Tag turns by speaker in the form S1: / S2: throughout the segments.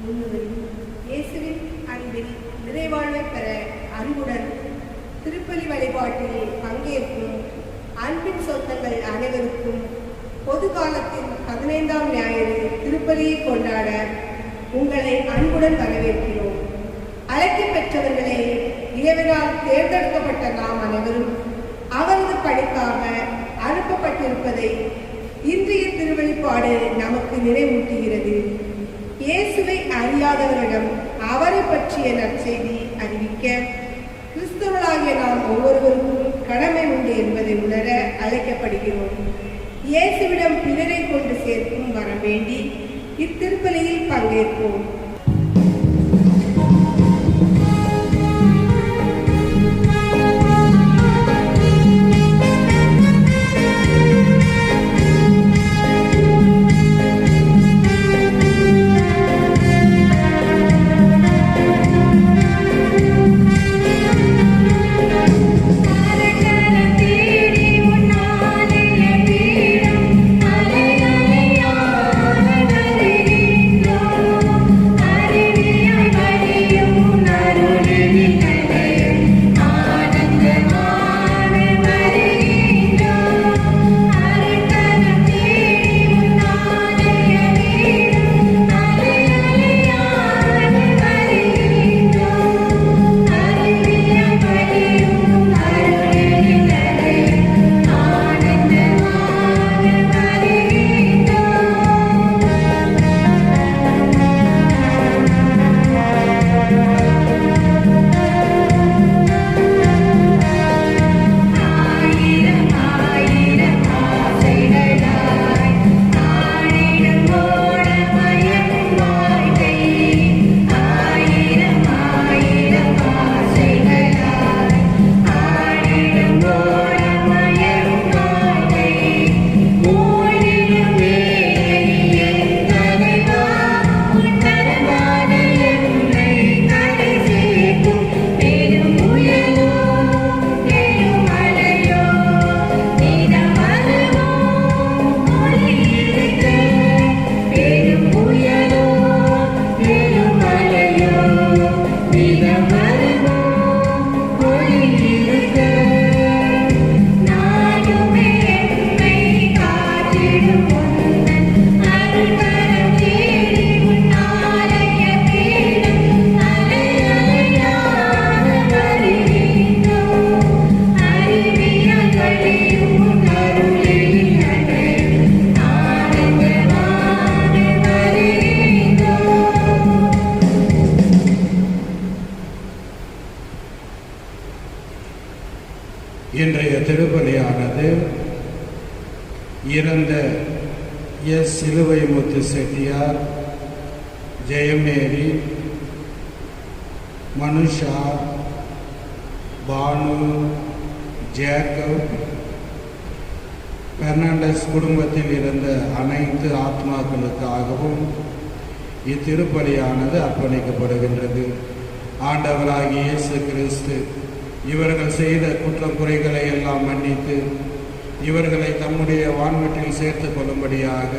S1: முன்னுரையும் இயேசுவின் அன்பில் நிறைவாழ்வை பெற அன்புடன் திருப்பலி வழிபாட்டில் பங்கேற்கும் அன்பின் சொந்தங்கள் அனைவருக்கும் பொது காலத்தின் 15ஆம் ஞாயிறு திருப்பலியை கொண்டாட உங்களை அன்புடன் வரவேற்கிறோம். அழைக்க பெற்றவர்களே, இறைவனால் தேர்ந்தெடுக்கப்பட்ட நாம் அனைவரும் அவரது பணிக்காக அனுப்பப்பட்டிருப்பதை இன்றைய திருவழிபாடு நமக்கு நினைவூட்டுகிறது. இயேசுவை அறியாதவரிடம் அவரை பற்றிய நற்செய்தி அறிவிக்க கிறிஸ்தவர்களாகிய நாம் ஒவ்வொருவருக்கும் கடமை உண்டு என்பதை உணர அழைக்கப்படுகிறோம். இயேசுவிடம் பிறரை கொண்டு சேர்க்கும் வரம் வேண்டி இத்திருப்பலியில் பங்கேற்போம்.
S2: இன்றைய திருப்பலியானது இறந்த எஸ். சிலுவைமுத்து செட்டியார், ஜெயமேரி, மனுஷா, பானு, ஜேக்கப், பெர்னாண்டஸ் குடும்பத்தில் இருந்த அனைத்து ஆத்மாக்களுக்காகவும் இத்திருப்பலியானது அர்ப்பணிக்கப்படுகின்றது. ஆண்டவராகிய இயேசு கிறிஸ்து இவர்கள் செய்த குற்றம் குறைகளை எல்லாம் மன்னித்து இவர்களை தம்முடைய வான்வீட்டில் சேர்த்துக் கொள்ளும்படியாக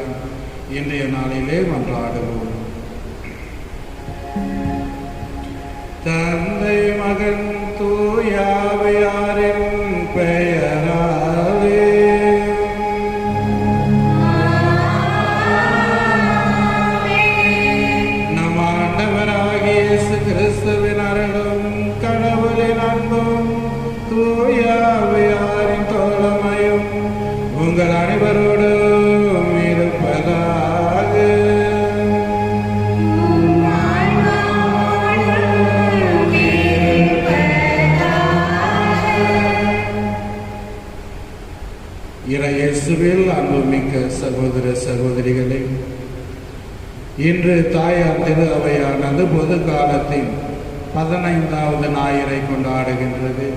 S2: இன்றைய நாளிலே மன்றாடுவோம். தந்தை, மகன், தூய ஆவியாரின் பெயராலே நம் ஆண்டவராகிய இயேசு கிறிஸ்துவின் அருளும் கடவுளின் அன்பும் தூய ஆவியாரின் தோழமையும் உங்கள் அனைவரோடும் இருப்பதாக. இயேசுவில் அன்புமிக்க சகோதர சகோதரிகளே, இன்று தாயார் திரு அவையானது பொது காலத்தின் 15வது ஞாயிறை கொண்டாடுகின்றது.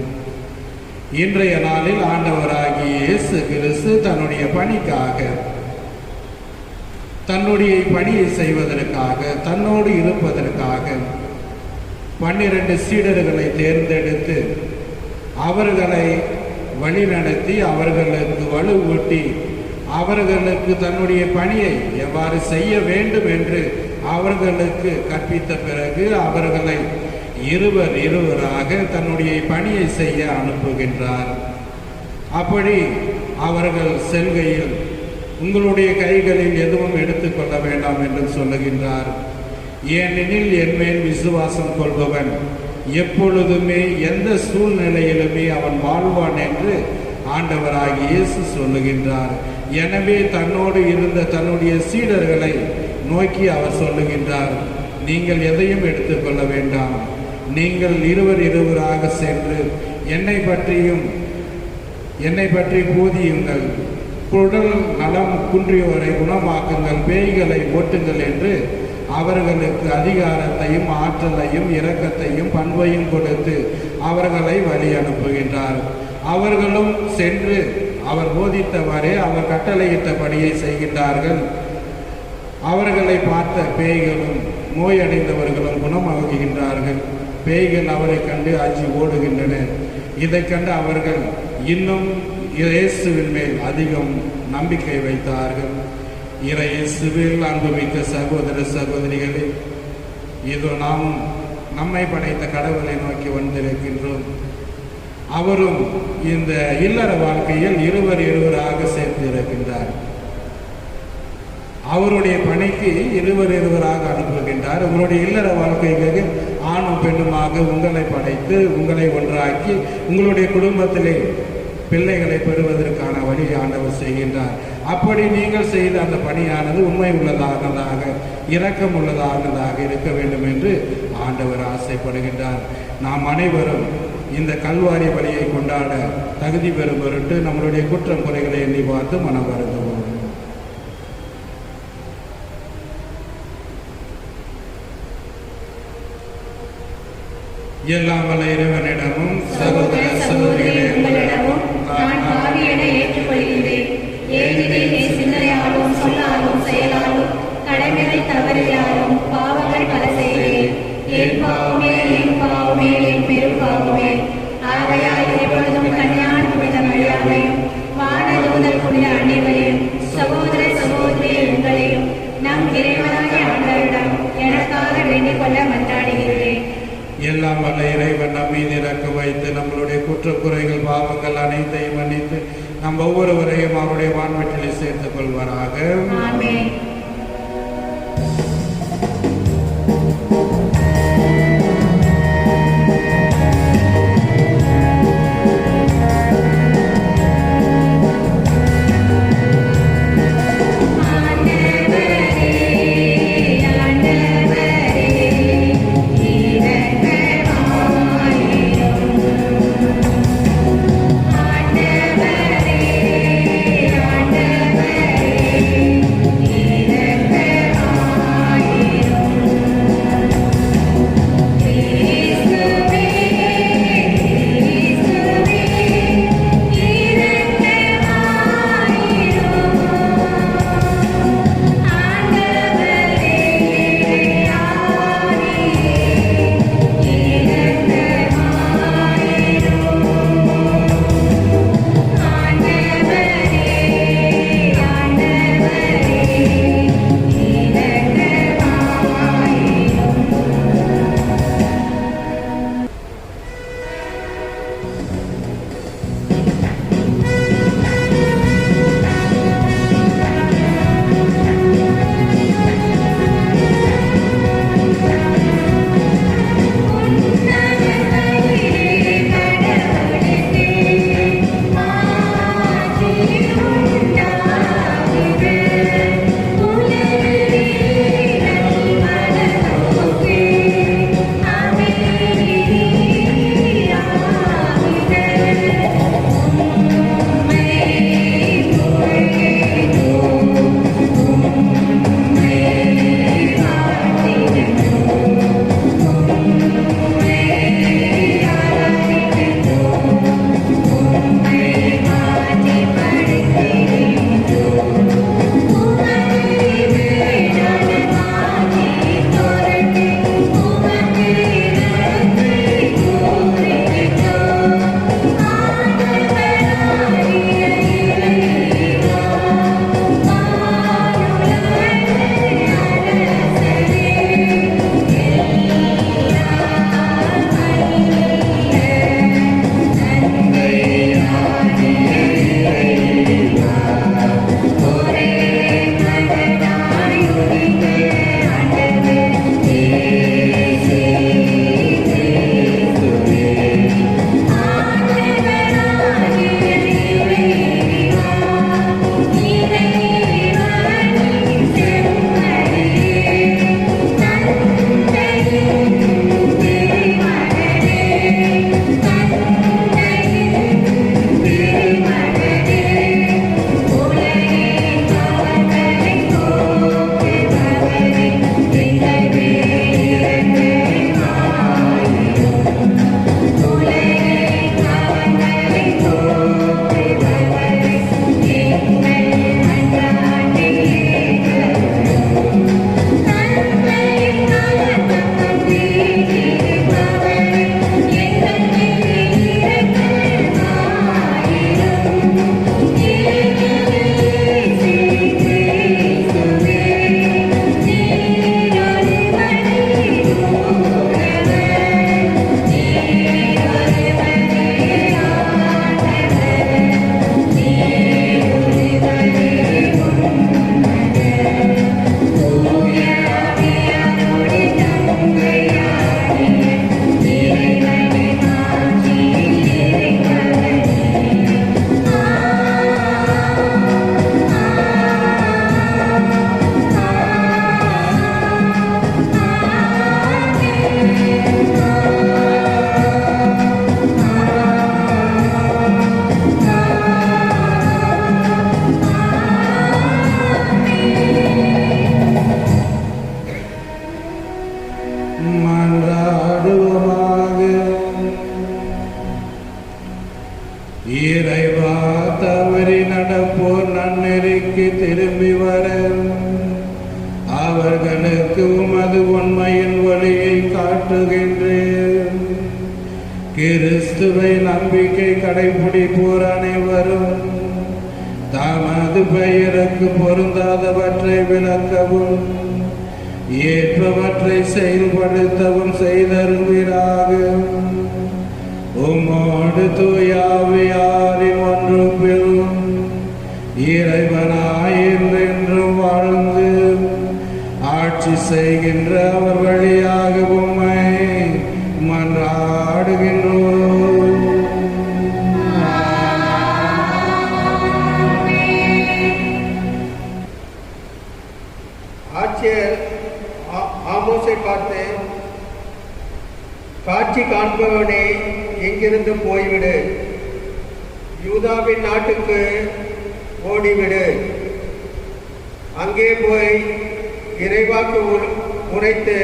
S2: இன்றைய நாளில் ஆண்டவராகிய இயேசு கிறிஸ்து தன்னுடைய பணிக்காக, தன்னுடைய பணியை செய்வதற்காக, தன்னோடு இருப்பதற்காக 12 சீடர்களை தேர்ந்தெடுத்து அவர்களை வழிநடத்தி அவர்களுக்கு வலுவூட்டி அவர்களுக்கு தன்னுடைய பணியை எவ்வாறு செய்ய வேண்டும் என்று அவர்களுக்கு கற்பித்த பிறகு அவர்களை இருவராக தன்னுடைய பணியை செய்ய அனுப்புகின்றார். அப்படி அவர்கள் செல்கையில் உங்களுடைய கைகளில் எதுவும் எடுத்துக்கொள்ள வேண்டாம் என்று சொல்லுகின்றார். ஏனெனில் என்மேல் விசுவாசம் கொள்பவன் எப்பொழுதுமே எந்த சூழ்நிலையிலுமே அவன் வாழ்வான் என்று ஆண்டவராகிய இயேசு சொல்லுகின்றார். எனவே தன்னோடு இருந்த தன்னுடைய சீடர்களை நோக்கி அவர் சொல்லுகின்றார், நீங்கள் எதையும் எடுத்துக்கொள்ள வேண்டாம், நீங்கள் இருவராக சென்று என்னை பற்றி போதியுங்கள், குடல் நலம் குன்றியோரை குணமாக்குங்கள், பேய்களை ஓட்டுங்கள் என்று அவர்களுக்கு அதிகாரத்தையும் ஆற்றலையும் இரக்கத்தையும் பண்பையும் கொடுத்து அவர்களை வழி அனுப்புகின்றார். அவர்களும் சென்று அவர் போதித்தவாறே அவர் கட்டளையிட்டபடியை செய்கின்றார்கள். அவர்களை பார்த்த பேய்களும் நோயடைந்தவர்களும் குணமாகுகின்றார்கள். பேய்கள் அவரை கண்டு அஞ்சி ஓடுகின்றன. இதை கண்டு அவர்கள் இன்னும் இயேசுவின் மேல் அதிகம் நம்பிக்கை வைத்தார்கள். இயேசுவில் அன்புமிக்க சகோதர சகோதரிகளே, இதோ நாம் நம்மை படைத்த கடவுளை நோக்கி வந்திருக்கின்றோம். அவரும் இந்த இல்லற வாழ்க்கையில் இருவராக சேர்த்து இருக்கின்றார். அவருடைய பணிக்கு இருவராக அனுப்புகின்றார். உங்களுடைய இல்லற வாழ்க்கைக்கு ஆணும் பெண்ணுமாக உங்களை படைத்து உங்களை ஒன்றாக்கி உங்களுடைய குடும்பத்திலே பிள்ளைகளை பெறுவதற்கான வழி ஆண்டவர் செய்கின்றார். அப்படி நீங்கள் செய்த அந்த பணியானது உண்மை உள்ளதானதாக இரக்கம் உள்ளதானதாக இருக்க வேண்டும் என்று ஆண்டவர் ஆசைப்படுகின்றார். நாம் அனைவரும் இந்த கல்வாரி பலியை கொண்டாட தகுதி பெறும் பொருட்டு நம்மளுடைய குற்றம் குறைகளை எண்ணி பார்த்து மனம் வருந்துவோம். எல்லாம் வல்ல இறைவனிடமும்
S3: சகோதர சகோதரிகளே உங்களிடமும் நான் பாவி என ஏற்றுக்கொள்கின்றேன். ஏனெனில் சிந்தனையாலும் சொல்லாலும் செயலாலும் கடமைகள் தவறியாலும் பாவங்கள் பல செய்தேன். என் பாவமே என் பெரும் பாவமே. ஆகையால் எப்பொழுதும் கல்யாண புனித மரியாதையும் வானதூதர் புனித அனைவரையும் சகோதர சகோதரியை உங்களையும் நம் இறைவனாகிய ஆண்டவரிடம் எனக்காக வேண்டிக் கொள்ள மன்றாடுகிறேன்.
S2: எல்லாம் வல்ல இறைவன் நம் மீது இறக்க வைத்து நம்மளுடைய குற்றக்குறைகள் பாவங்கள் அனைத்தையும் மன்னித்து நம் ஒவ்வொருவரையும் அவருடைய வான்வெற்றிலே சேர்த்துக் கொள்வாராக.
S3: ஆமென்.
S2: கிறிஸ்துவை நம்பிக்கை கடைபிடிப்போர் அனைவரும் தமது பெயருக்கு பொருந்தாதவற்றை விளக்கவும் ஏற்பவற்றை செயல்படுத்தவும் செய்தருவீராக. உம்மோடு தூயாவியாரின் ஒன்று பெறும் இறைவனாய் என்றென்றும் வாழ்ந்து ஆட்சி செய்கின்ற அவர் வழியாக உம்மை மன்றாடுகின்றோம்.
S4: ஆட்சியர் ஆமோஸை பார்த்து, காட்சி காண்பவனே எங்கிருந்து போய்விடு, யூதாவின் நாட்டுக்கு ஓடிவிடு, அங்கே போய் இறைவாக்கு உரைத்து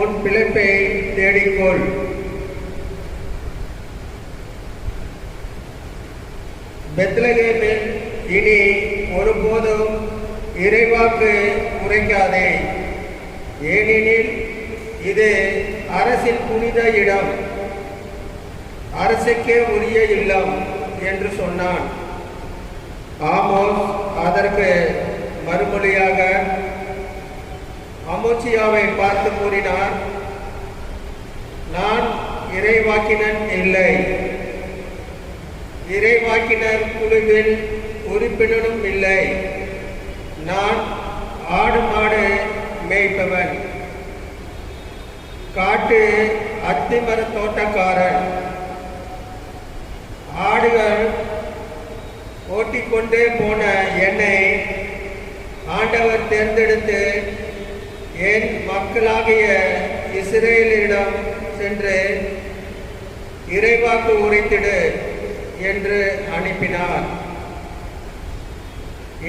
S4: உன் பிழைப்பை தேடிக்கொள். பெத்லகேமில் இனி ஒருபோதும் இறைவாக்கு உரைக்காதே, ஏனெனில் இது அரசின் புனித இடம், அரசுக்கே உரிய இல்லம் என்று சொன்னான். ஆமோஸ் அதற்கு மறுமொழியாக அமோசியாவை பார்த்து கூறினார், நான் இறைவாக்கினன் இல்லை, இறைவாக்கினர் குழுவில் உறுப்பினரும் இல்லை, நான் ஆடு மாடு மேய்ப்பவன், காட்டு அத்திமர தோட்டக்காரன். ஆடுகள் ஓட்டிக்கொண்டே போன என்னை ஆண்டவர் தேர்ந்தெடுத்து என் மக்களாகிய இஸ்ரேலிடம் சென்று இறைவாக்கு உரைத்திடு என்று அனுப்பினார்.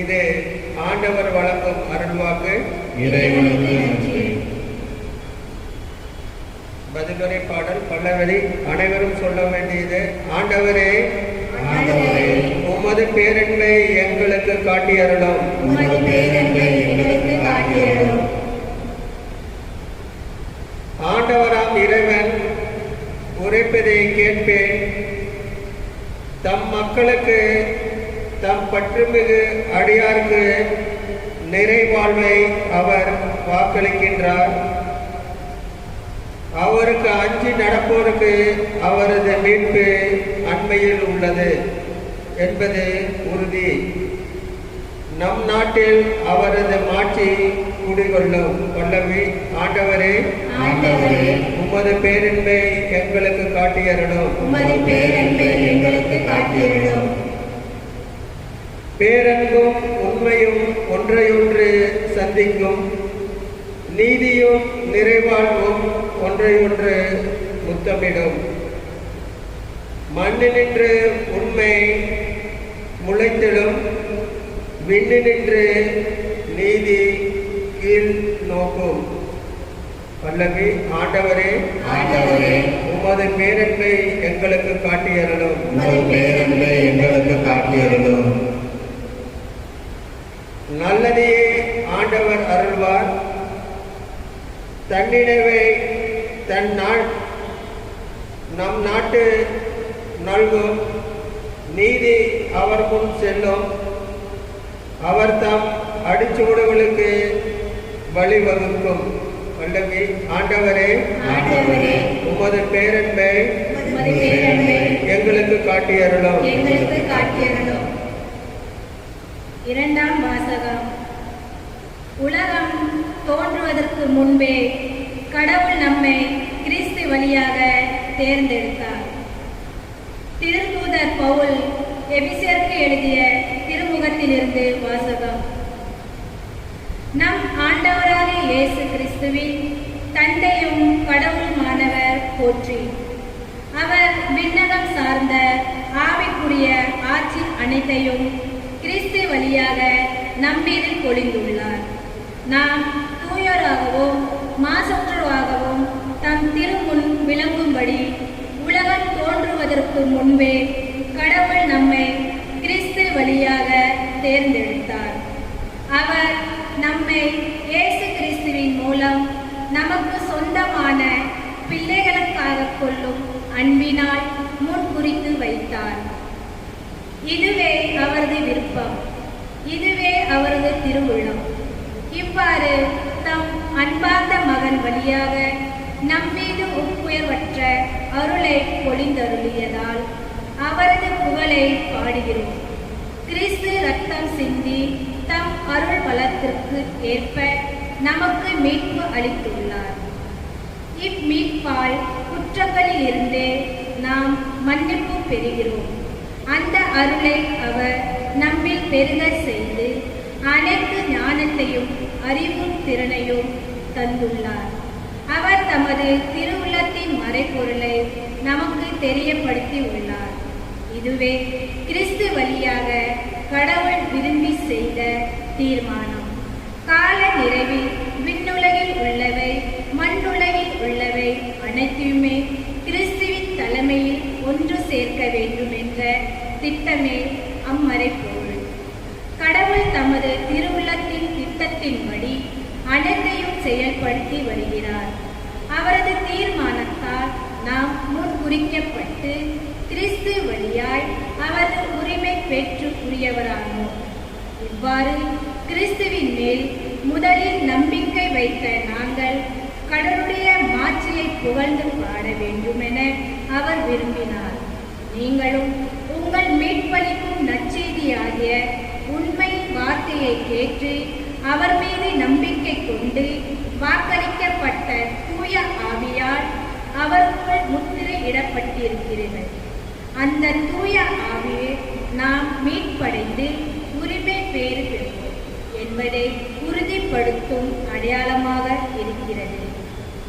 S4: இது ஆண்டவர் வழங்கும் அருள்வாக்கு. பதிலுரை பாடல் பல்லவரி. அனைவரும் சொல்ல வேண்டியது: ஆண்டவரே, உமது பேரன்பை எங்களுக்கு காட்டியருளும். ஆண்டவராம் இறைவன் உரைப்பதை கேட்பேன். தம் மக்களுக்கு, தம் பற்றுமிகு அடியாருக்கு நிறைவாழ்வை அவர் வாக்களிக்கின்றார். அவருக்கு அஞ்சி நடப்போருக்கு அவரது மீட்பு அண்மையில் உள்ளது என்பது உறுதி. நம் நாட்டில் அவரது மாட்சி குடிகொள்ளும். பல்லவி. ஆண்டவரே, உமது பேரன்பை எங்களுக்கு காட்டியருளும். பேரன்பும் உண்மையும் ஒன்றையொன்று சந்திக்கும், நீதியும் நிறைவாழ்வும் ஒன்றையொன்று முத்தமிடும். மண்ணினின்று உண்மை முளைத்திடும், விண்ணினின்று நீதி கீழ் நோக்கும். பல்லவி. ஆண்டவரே, உமது பேரன்பை எங்களுக்கு காட்டியருளும். நல்லதையே ஆண்டவர் அருள்வார். தன்னிடவே நம் நாட்டு நல்கும். நீதி அவர் முன் செல்லும். அவர் தம் அடிச்சுவடுகளுக்கு வழிவகுக்கும். பல்லவி. ஆண்டவரே, உமது பேரன்பை எங்களுக்கு காட்டியருளும்.
S3: இரண்டாம் வாசகம். உலகம் தோன்றுவதற்கு முன்பே கடவுள் நம்மை கிறிஸ்து வழியாக தேர்ந்தெடுத்தார். திருத்தூதர் பவுல் எபிசியருக்கு எழுதிய திருமுகத்திலிருந்து வாசகம். நம் ஆண்டவராகிய இயேசு கிறிஸ்துவின் தந்தையும் கடவுளுமானவர் போற்றி. அவர் விண்ணகம் சார்ந்த ஆவிக்குரிய ஆட்சி அனைத்தையும் கிறிஸ்து வழியாக நம்மீது பொழிந்துள்ளார். நாம் தூயோராகவும் மாசற்றவாகவும் தம் திருமுன் விளங்கும்படி உலகம் தோன்றுவதற்கு முன்பே கடவுள் நம்மை கிறிஸ்து வழியாக தேர்ந்தெடுத்தார். அவர் நம்மை இயேசு கிறிஸ்துவின் மூலம் நமக்கு சொந்தமான பிள்ளைகளுக்காக கொள்ளும் அன்பினால் முன் குறித்து வைத்தார். இதுவே அவரது விருப்பம், இதுவே அவரது திருவுள்ளம். இவ்வாறு தம் அன்பார்ந்த மகன் வழியாக நம்மீது ஒப்புயர்வற்ற அருளை பொழிந்தருளியதால் அவரது புகழை பாடுகிறோம். கிறிஸ்து ரத்தம் சிந்தி தம் அருள் பலத்திற்கு ஏற்ப நமக்கு மீட்பு அளித்துள்ளார். இம்மீட்பால் குற்றங்களில் இருந்தே நாம் மன்னிப்பு பெறுகிறோம். அந்த அருளை அவர் நம்மில் பெருக செய்து அனைத்து ஞானத்தையும் அறிவும் திறனையும் தந்துள்ளார். அவர் தமது திருவுள்ளத்தின் மறைபொருளை நமக்கு தெரியப்படுத்தி உள்ளார். இதுவே கிறிஸ்து வழியாக கடவுள் விரும்பி செய்த தீர்மானம். கால நிறைவில் விண்ணுலகில் உள்ளவை மண்ணுலகில் உள்ளவை அனைத்தையுமே கிறிஸ்துவின் தலைமையில் ஒன்று சேர்க்க வேண்டும் என்ற திட்டமே அம்மறைபொருள். கடவுள் தமது திருவுள்ளத்தின் திட்டத்தின்படி அனைத்தையும் செயல்படுத்தி வருகிறார். அவரது தீர்மானத்தால் நாம் முன்குறிக்கப்பட்டு கிறிஸ்து வழியாய் அவரது உரிமை பெற்று உரியவரானோம். இவ்வாறு கிறிஸ்துவின் மேல் முதலில் நம்பிக்கை வைத்த நாங்கள் கடவுளுடைய மாட்சியை புகழ்ந்து பாட வேண்டுமென அவர் விரும்பினார். நீங்களும் உங்கள் மீட்பளிக்கும் நற்செய்தியாகிய உண்மை வார்த்தையை கேட்டு அவர் மீது நம்பிக்கை கொண்டு வாக்களிக்கப்பட்ட தூய ஆவியால் அவருக்குள் முத்திரை இடப்பட்டிருக்கிறீர்கள். அந்த தூய ஆவியை நாம் மீட்படைந்து உரிமை பேறு பெறுவோம் என்பதை உறுதிப்படுத்தும் அடையாளமாக இருக்கிறது.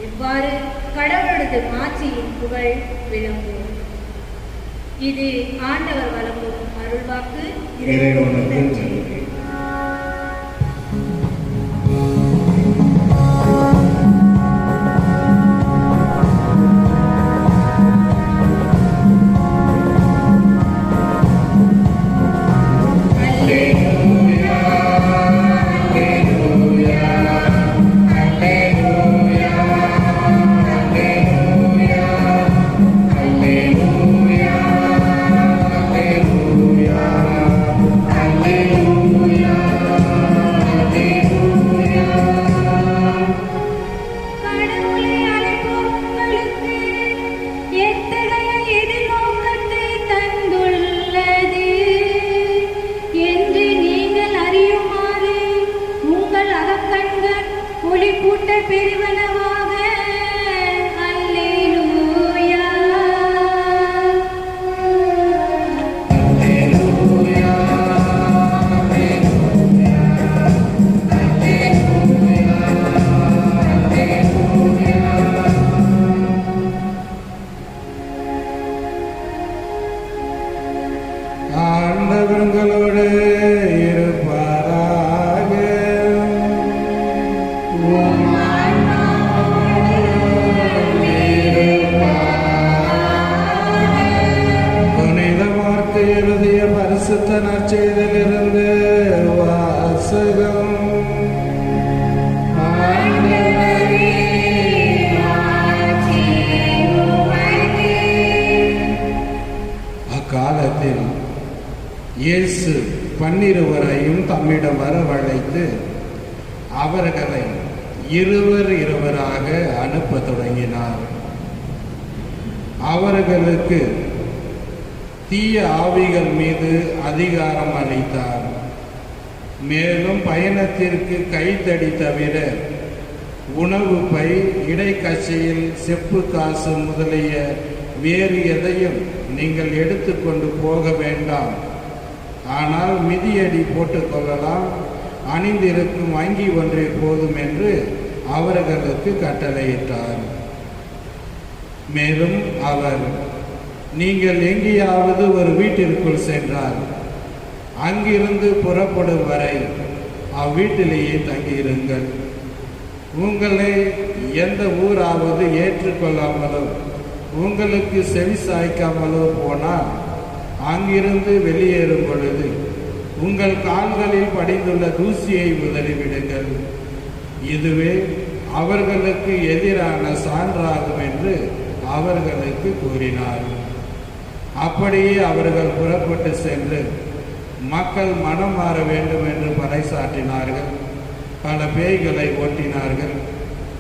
S3: இவ்வாறு கடவுளது மாட்சியின் புகழ் விளங்கும். இது ஆண்டவர் வழங்கும் அருள்வாக்கு.
S2: இறைவனுக்கு நன்றி. ஆண்டவர்களோடு இருப்பாராக. புனித மார்க்கு எழுதிய பரிசுத்த நற்செய்தியிலிருந்து வாசகம். அக்காலத்தில் இயேசு 12 தம்மிடம் வரவழைத்து அவர்களை இருவராக அனுப்ப தொடங்கினார். அவர்களுக்கு தீய ஆவிகள் மீது அதிகாரம் அளித்தார். மேலும் பயணத்திற்கு கைத்தடி தவிர உணவு பை, இடைக்கச்சையில் செப்பு காசு முதலிய வேறு எதையும் நீங்கள் எடுத்துக்கொண்டு போக வேண்டாம். ஆனால் மிதியடி போட்டுக்கொள்ளலாம், அணிந்திருக்கும் அங்கி ஒன்றே போதும் என்று அவர்களுக்கு கட்டளையிட்டார். மேலும் அவர், நீங்கள் எங்கேயாவது ஒரு வீட்டிற்குள் சென்றால் அங்கிருந்து புறப்படும் வரை அவ்வீட்டிலேயே தங்கியிருங்கள். உங்களை எந்த ஊராவது ஏற்றுக்கொள்ளாமலோ உங்களுக்கு செவி சாய்க்காமலோ போனால் அங்கிருந்து வெளியேறும் பொழுது உங்கள் கால்களில் படிந்துள்ள தூசியை உதறிவிடுங்கள். இதுவே அவர்களுக்கு எதிரான சான்றாகும் என்று அவர்களுக்கு கூறினார். அப்படியே அவர்கள் புறப்பட்டு சென்று மக்கள் மனம் மாற வேண்டும் என்று பறைசாற்றினார்கள். பல பேய்களை ஓட்டினார்கள்.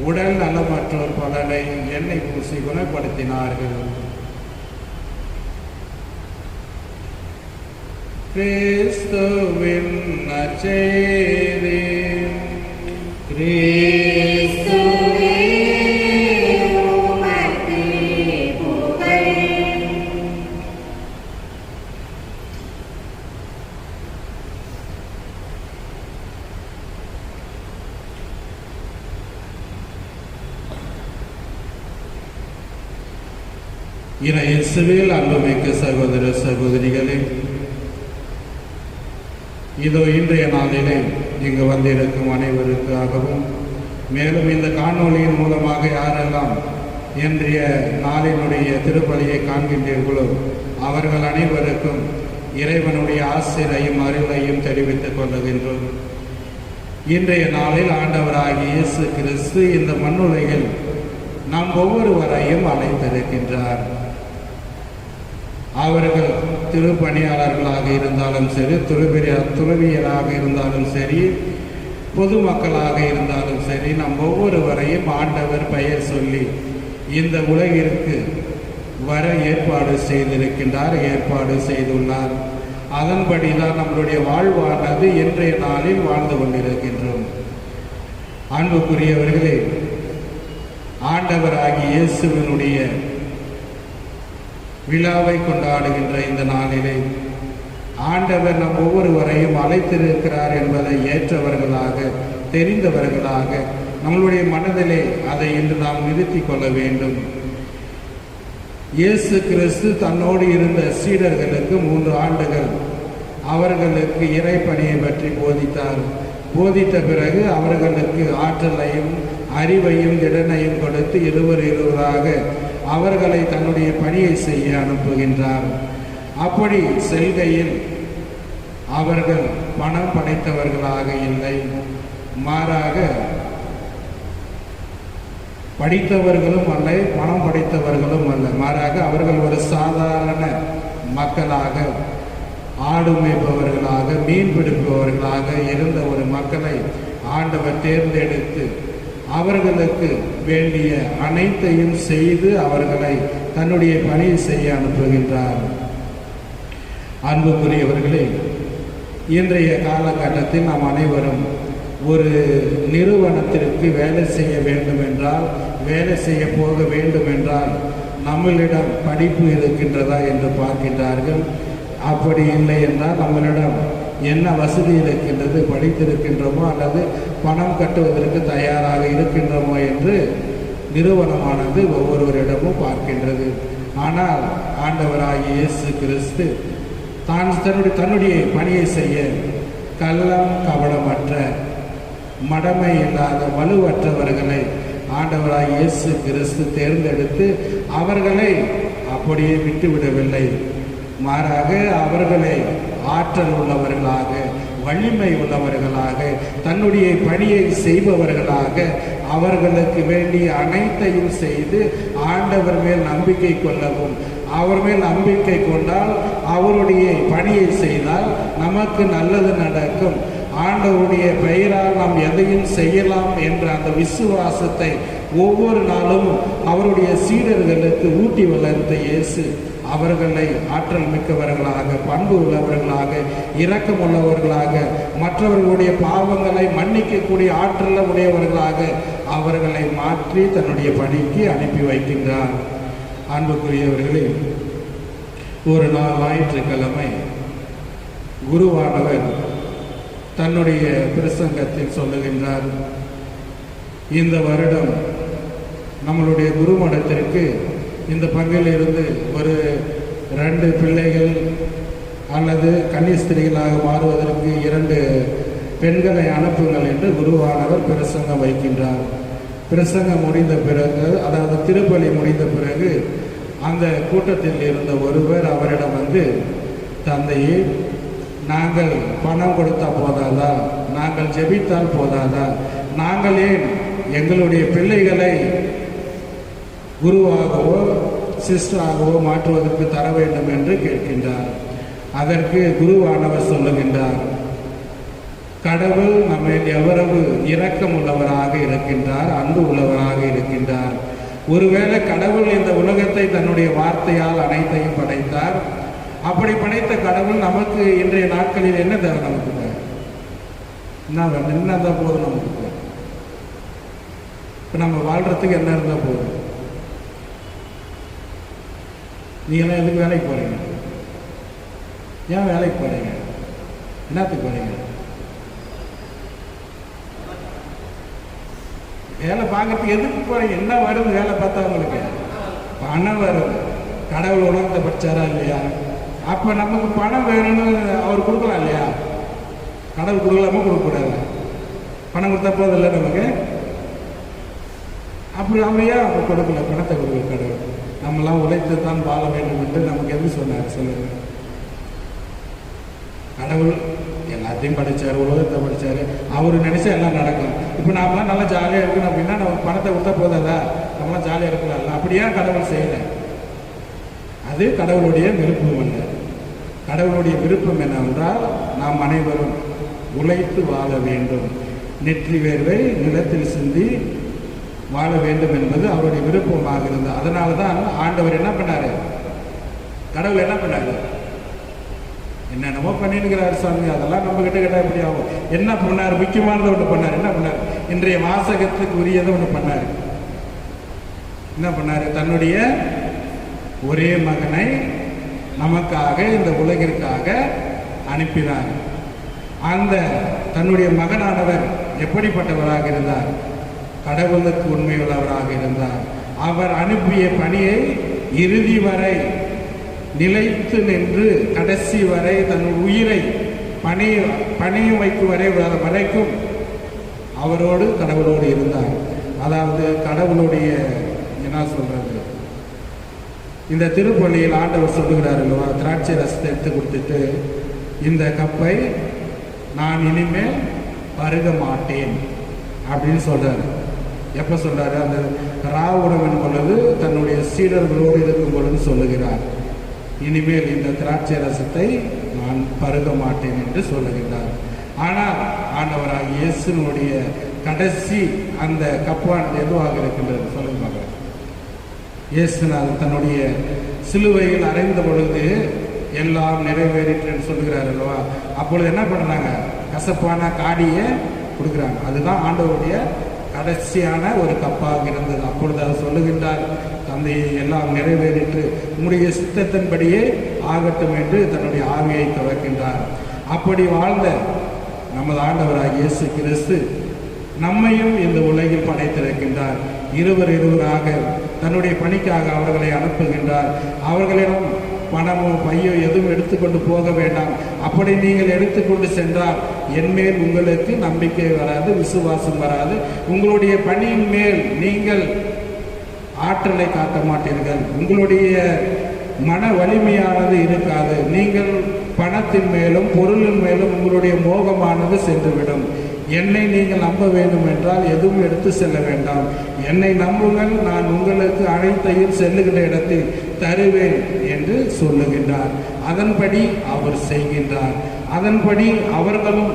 S2: உடல் நலமற்றோர் பலரை எண்ணெய் பூசி குணப்படுத்தினார்கள். கிறிஸ்துவின் நற்செய்தி.
S1: கிறிஸ்துவே உமக்கு புகழ்.
S2: இயேசுவில் அன்புமிக்க சகோதர சகோதரிகளே, இதோ இன்றைய நாளிலே இங்கு வந்திருக்கும் அனைவருக்காகவும், மேலும் இந்த காணொளியின் மூலமாக யாரெல்லாம் இன்றைய நாளினுடைய திருப்பலியை காண்கின்றீர்களோ அவர்கள் அனைவருக்கும் இறைவனுடைய ஆசிரையும் அருளையும் தெரிவித்துக் கொள்ளுகின்றோம். இன்றைய நாளில் ஆண்டவராகிய இயேசு கிறிஸ்து இந்த மண்ணுலகில் நாம் ஒவ்வொருவரையும் அழைத்திருக்கின்றார். அவர்கள் திருப்பணியாளர்களாக இருந்தாலும் சரி, துறவியராக இருந்தாலும் சரி, பொதுமக்களாக இருந்தாலும் சரி, நம் ஒவ்வொருவரையும் ஆண்டவர் பெயர் சொல்லி இந்த உலகிற்கு வர ஏற்பாடு செய்திருக்கின்றார், ஏற்பாடு செய்துள்ளார். அதன்படி தான் நம்மளுடைய வாழ்வானது இன்றைய நாளில் வாழ்ந்து கொண்டிருக்கின்றோம். அன்புக்குரியவர்களே, ஆண்டவராகிய இயேசுவினுடைய விழாவை கொண்டாடுகின்ற இந்த நாளிலே ஆண்டவர் நம் ஒவ்வொருவரையும் அழைத்திருக்கிறார் என்பதை ஏற்றவர்களாக, தெரிந்தவர்களாக நம்மளுடைய மனதிலே அதை இன்று நாம் நிறுத்தி கொள்ள வேண்டும். இயேசு கிறிஸ்து தன்னோடு இருந்த சீடர்களுக்கு 3 ஆண்டுகள் அவர்களுக்கு இறைப்பணியை பற்றி போதித்தார். போதித்த பிறகு அவர்களுக்கு ஆற்றலையும் அறிவையும் திறனையும் கொடுத்து இருவராக அவர்களை தன்னுடைய பணியை செய்ய அனுப்புகின்றார். அப்படி செல்கையில் அவர்கள் பணம் படைத்தவர்களாக இல்லை, மாறாக படித்தவர்களும் அல்ல, பணம் படைத்தவர்களும் அல்ல, மாறாக அவர்கள் ஒரு சாதாரண மக்களாக, ஆடு மேய்ப்பவர்களாக, மீன் பிடிப்பவர்களாக இருந்த ஒரு மக்களை ஆண்டவர் தேர்ந்தெடுத்து அவர்களுக்கு வேண்டிய அனைத்தையும் செய்து அவர்களை தன்னுடைய பணியை செய்ய அனுப்புகின்றார். அன்புக்குரியவர்களே, இன்றைய காலகட்டத்தில் நாம் அனைவரும் ஒரு நிறுவனத்திற்கு வேலை செய்ய வேண்டும் என்றால், வேலை செய்ய போக வேண்டும் என்றால் நம்மளிடம் படிப்பு இருக்கின்றதா என்று பார்க்கின்றார்கள். அப்படி இல்லை என்றால் நம்மளிடம் என்ன வசதி இருக்கின்றது, படித்திருக்கின்றோமோ அல்லது பணம் கட்டுவதற்கு தயாராக இருக்கின்றோமோ என்று நிறுவனமானது ஒவ்வொருவரிடமும் பார்க்கின்றது. ஆனால் ஆண்டவராகிய இயேசு கிறிஸ்து தன்னுடைய பணியை செய்ய கள்ளம் கபடமற்ற, மடமை இல்லாத, வலுவற்றவர்களை ஆண்டவராகிய இயேசு கிறிஸ்து தேர்ந்தெடுத்து அவர்களை அப்படியே விட்டுவிடவில்லை. மாறாக அவர்களை ஆற்றல் உள்ளவர்களாக, வலிமை உள்ளவர்களாக, தன்னுடைய பணியை செய்பவர்களாக, அவர்களுக்கு வேண்டிய அனைத்தையும் செய்து ஆண்டவர் மேல் நம்பிக்கை கொள்ளவும், அவர் மேல் நம்பிக்கை கொண்டால், அவருடைய பணியை செய்தால் நமக்கு நல்லது நடக்கும், ஆண்டவருடைய பெயரால் நாம் எதையும் செய்யலாம் என்ற அந்த விசுவாசத்தை ஒவ்வொரு நாளும் அவருடைய சீடர்களுக்கு ஊட்டி வளர்த்த இயேசு அவர்களை ஆற்றல் மிக்கவர்களாக, பண்பு உள்ளவர்களாக, இரக்கம் உள்ளவர்களாக, மற்றவர்களுடைய பாவங்களை மன்னிக்கக்கூடிய ஆற்றல் உடையவர்களாக அவர்களை மாற்றி தன்னுடைய பணிக்கு அனுப்பி வைக்கின்றார். அன்புக்குரியவர்களே, ஒரு நாள் ஞாயிற்றுக்கிழமை குருவானவர் தன்னுடைய பிரசங்கத்தில் சொல்லுகின்றார், இந்த வருடம் நம்மளுடைய குருமடத்திற்கு இந்த பங்கிலிருந்து ஒரு 2 பிள்ளைகள் அல்லது கன்னிஸ்திரிகளாக மாறுவதற்கு 2 பெண்களை அனுப்புங்கள் என்று குருவானவர் பிரசங்கம் வைக்கின்றார். பிரசங்கம் முடிந்த பிறகு, அதாவது திருப்பலி முடிந்த பிறகு, அந்த கூட்டத்தில் இருந்த ஒருவர் அவரிடம் வந்து, தந்தையே, நாங்கள் பணம் கொடுத்தால் போதாதா, நாங்கள் ஜெபித்தால் போதாதா, நாங்கள் ஏன் எங்களுடைய பிள்ளைகளை குருவாகவோ சிஸ்டராகவோ மாற்றுவதற்கு தர வேண்டும் என்று கேட்கின்றார். அதற்கு குருவானவர் சொல்லுகின்றார், கடவுள் நம்மை எவ்வளவு இரக்கம் உள்ளவராக இருக்கின்றார், அன்பு உள்ளவராக இருக்கின்றார். ஒருவேளை கடவுள் இந்த உலகத்தை தன்னுடைய வார்த்தையால் அனைத்தையும் படைத்தார். அப்படி படைத்த கடவுள் நமக்கு இன்றைய நாட்களில் என்ன தர நமக்கு என்ன தான் போதும் நமக்கு? இப்போ நம்ம வாழ்றதுக்கு என்ன இருந்தால் போதும்? நீங்களாம் எதுக்கு வேலைக்கு போறீங்க? ஏன் வேலைக்கு போறீங்க? என்னத்துக்கு போறீங்க? வேலை பார்க்கறதுக்கு எதுக்கு போறீங்க? என்ன வருது வேலை பார்த்தா உங்களுக்கு? பணம் வருது. கடவுள் உலகத்தை படிச்சாரா இல்லையா? அப்போ நமக்கு பணம் வேணும்னு அவர் கொடுக்கலாம் இல்லையா? கடவுள் கொடுக்கலாமா? கொடுக்கக்கூடாது. பணம் கொடுத்தா போதும் இல்லை நமக்கு. அப்படி அமையா அவர் கொடுக்கல, பணத்தை கொடுக்கல கடவுள். நம்மளாம் உழைத்து தான் வாழ வேண்டும் என்று நமக்கு எது சொன்னார் சொல்லுங்க? கடவுள் எல்லாத்தையும் படித்தார், உலகத்தை படித்தார், அவர் நினைச்சா எல்லாம் நடக்கும். இப்போ நாமெல்லாம் நல்லா ஜாலியாக இருக்கணும் அப்படின்னா நம்ம பணத்தை கொடுத்தா போதாதா? நம்மளாம் ஜாலியாக இருக்கலாம்ல. அப்படியே கடவுள் செய்யலை. அது கடவுளுடைய விருப்பம் அல்ல. கடவுளுடைய விருப்பம் என்னவென்றால் நாம் அனைவரும் உழைத்து வாழ வேண்டும், நெற்றி வேர்வை நிலத்தில் சிந்தி வாழ வேண்டும் என்பது அவருடைய விருப்பமாக இருந்தது. அதனால தான் ஆண்டவர் என்ன பண்ணாரு? கடவுள் என்ன பண்ணாரு? என்னென்னமோ பண்ணிருக்கிறார் சாமி, அதெல்லாம் நம்ம கிட்ட கேட்டால் எப்படி ஆகும்? என்ன பண்ணார்? முக்கியமானதை ஒன்று பண்ணார். என்ன பண்ணார்? இன்றைய வாசகத்துக்கு உரியதை ஒன்று பண்ணார். என்ன பண்ணார்? தன்னுடைய ஒரே மகனை நமக்காக இந்த உலகிற்காக அனுப்பினார். அந்த தன்னுடைய மகனானவர் எப்படிப்பட்டவராக இருந்தார்? கடவுளுக்கு உண்மையுள்ளவராக இருந்தார். அவர் அனுப்பிய பணியை இறுதி வரை நிலைத்து நின்று கடைசி வரை தன் உயிரை பணியும் வைக்கும் வரைக்கும் அவரோடு கடவுளோடு இருந்தார். அதாவது கடவுளுடைய என்ன சொல்றது, இந்த திருப்பள்ளியில் ஆண்டவர் சொல்லுகிறார் அல்லவா, திராட்சை ரசத்தை எடுத்து கொடுத்துட்டு இந்த கப்பை நான் இனிமேல் பருக மாட்டேன் அப்படின்னு சொல்றாரு. எப்போ சொல்றாரு? அந்த ராவுணவின் பொழுது தன்னுடைய சீடர்களோடு இருக்கும் பொழுது சொல்லுகிறார், இனிமேல் இந்த திராட்சை ரசத்தை நான் பருக மாட்டேன் என்று சொல்லுகின்றார். ஆனால் ஆண்டவராகிய இயேசுனுடைய கடைசி அந்த கப்பானது எதுவாக இருக்கின்றது சொல்லுங்க பார்க்கலாம். இயேசுநாதர் தன்னுடைய சிலுவையில் அறைந்த பொழுது எல்லாம் நிறைவேறிட்டேன்னு சொல்லுகிறார் அல்லவா. அப்பொழுது என்ன பண்ணுறாங்க? கசப்பான காடியை கொடுக்குறாங்க. அதுதான் ஆண்டவருடைய கடைசியான ஒரு கப்பாக இருந்தது. அப்பொழுது அவர் சொல்லுகின்றார், தந்தையை எல்லாம் நிறைவேறிட்டு உம்முடைய சித்தத்தின்படியே ஆகட்டும் என்று தன்னுடைய ஆவியை துவக்கின்றார். அப்படி வாழ்ந்த நமது ஆண்டவராகிய இயேசு கிறிஸ்து நம்மையும் இந்த உலகில் படைத்திருக்கின்றார். இருவராக தன்னுடைய பணிக்காக அவர்களை அனுப்புகின்றார். அவர்களிடம் பணமோ பையோ எதுவும் எடுத்துக்கொண்டு போக வேண்டாம். அப்படி நீங்கள் எடுத்துக்கொண்டு சென்றால் என்மேல் உங்களுக்கு நம்பிக்கை வராது, விசுவாசம் வராது. உங்களுடைய பணியின் மேல் நீங்கள் ஆற்றலை காட்ட மாட்டீர்கள். உங்களுடைய மன வலிமையானது இருக்காது. நீங்கள் பணத்தின் மேலும் பொருளின் மேலும் உங்களுடைய மோகமானது சென்றுவிடும். என்னை நீங்கள் நம்ப வேண்டும் என்றால் எதுவும் எடுத்து செல்ல வேண்டாம். என்னை நம்புங்கள், நான் உங்களுக்கு அனைத்தையும் செல்லுகின்ற இடத்தில் தருவேன் என்று சொல்லுகின்றார். அதன்படி அவர் செய்கின்றார். அதன்படி அவர்களும்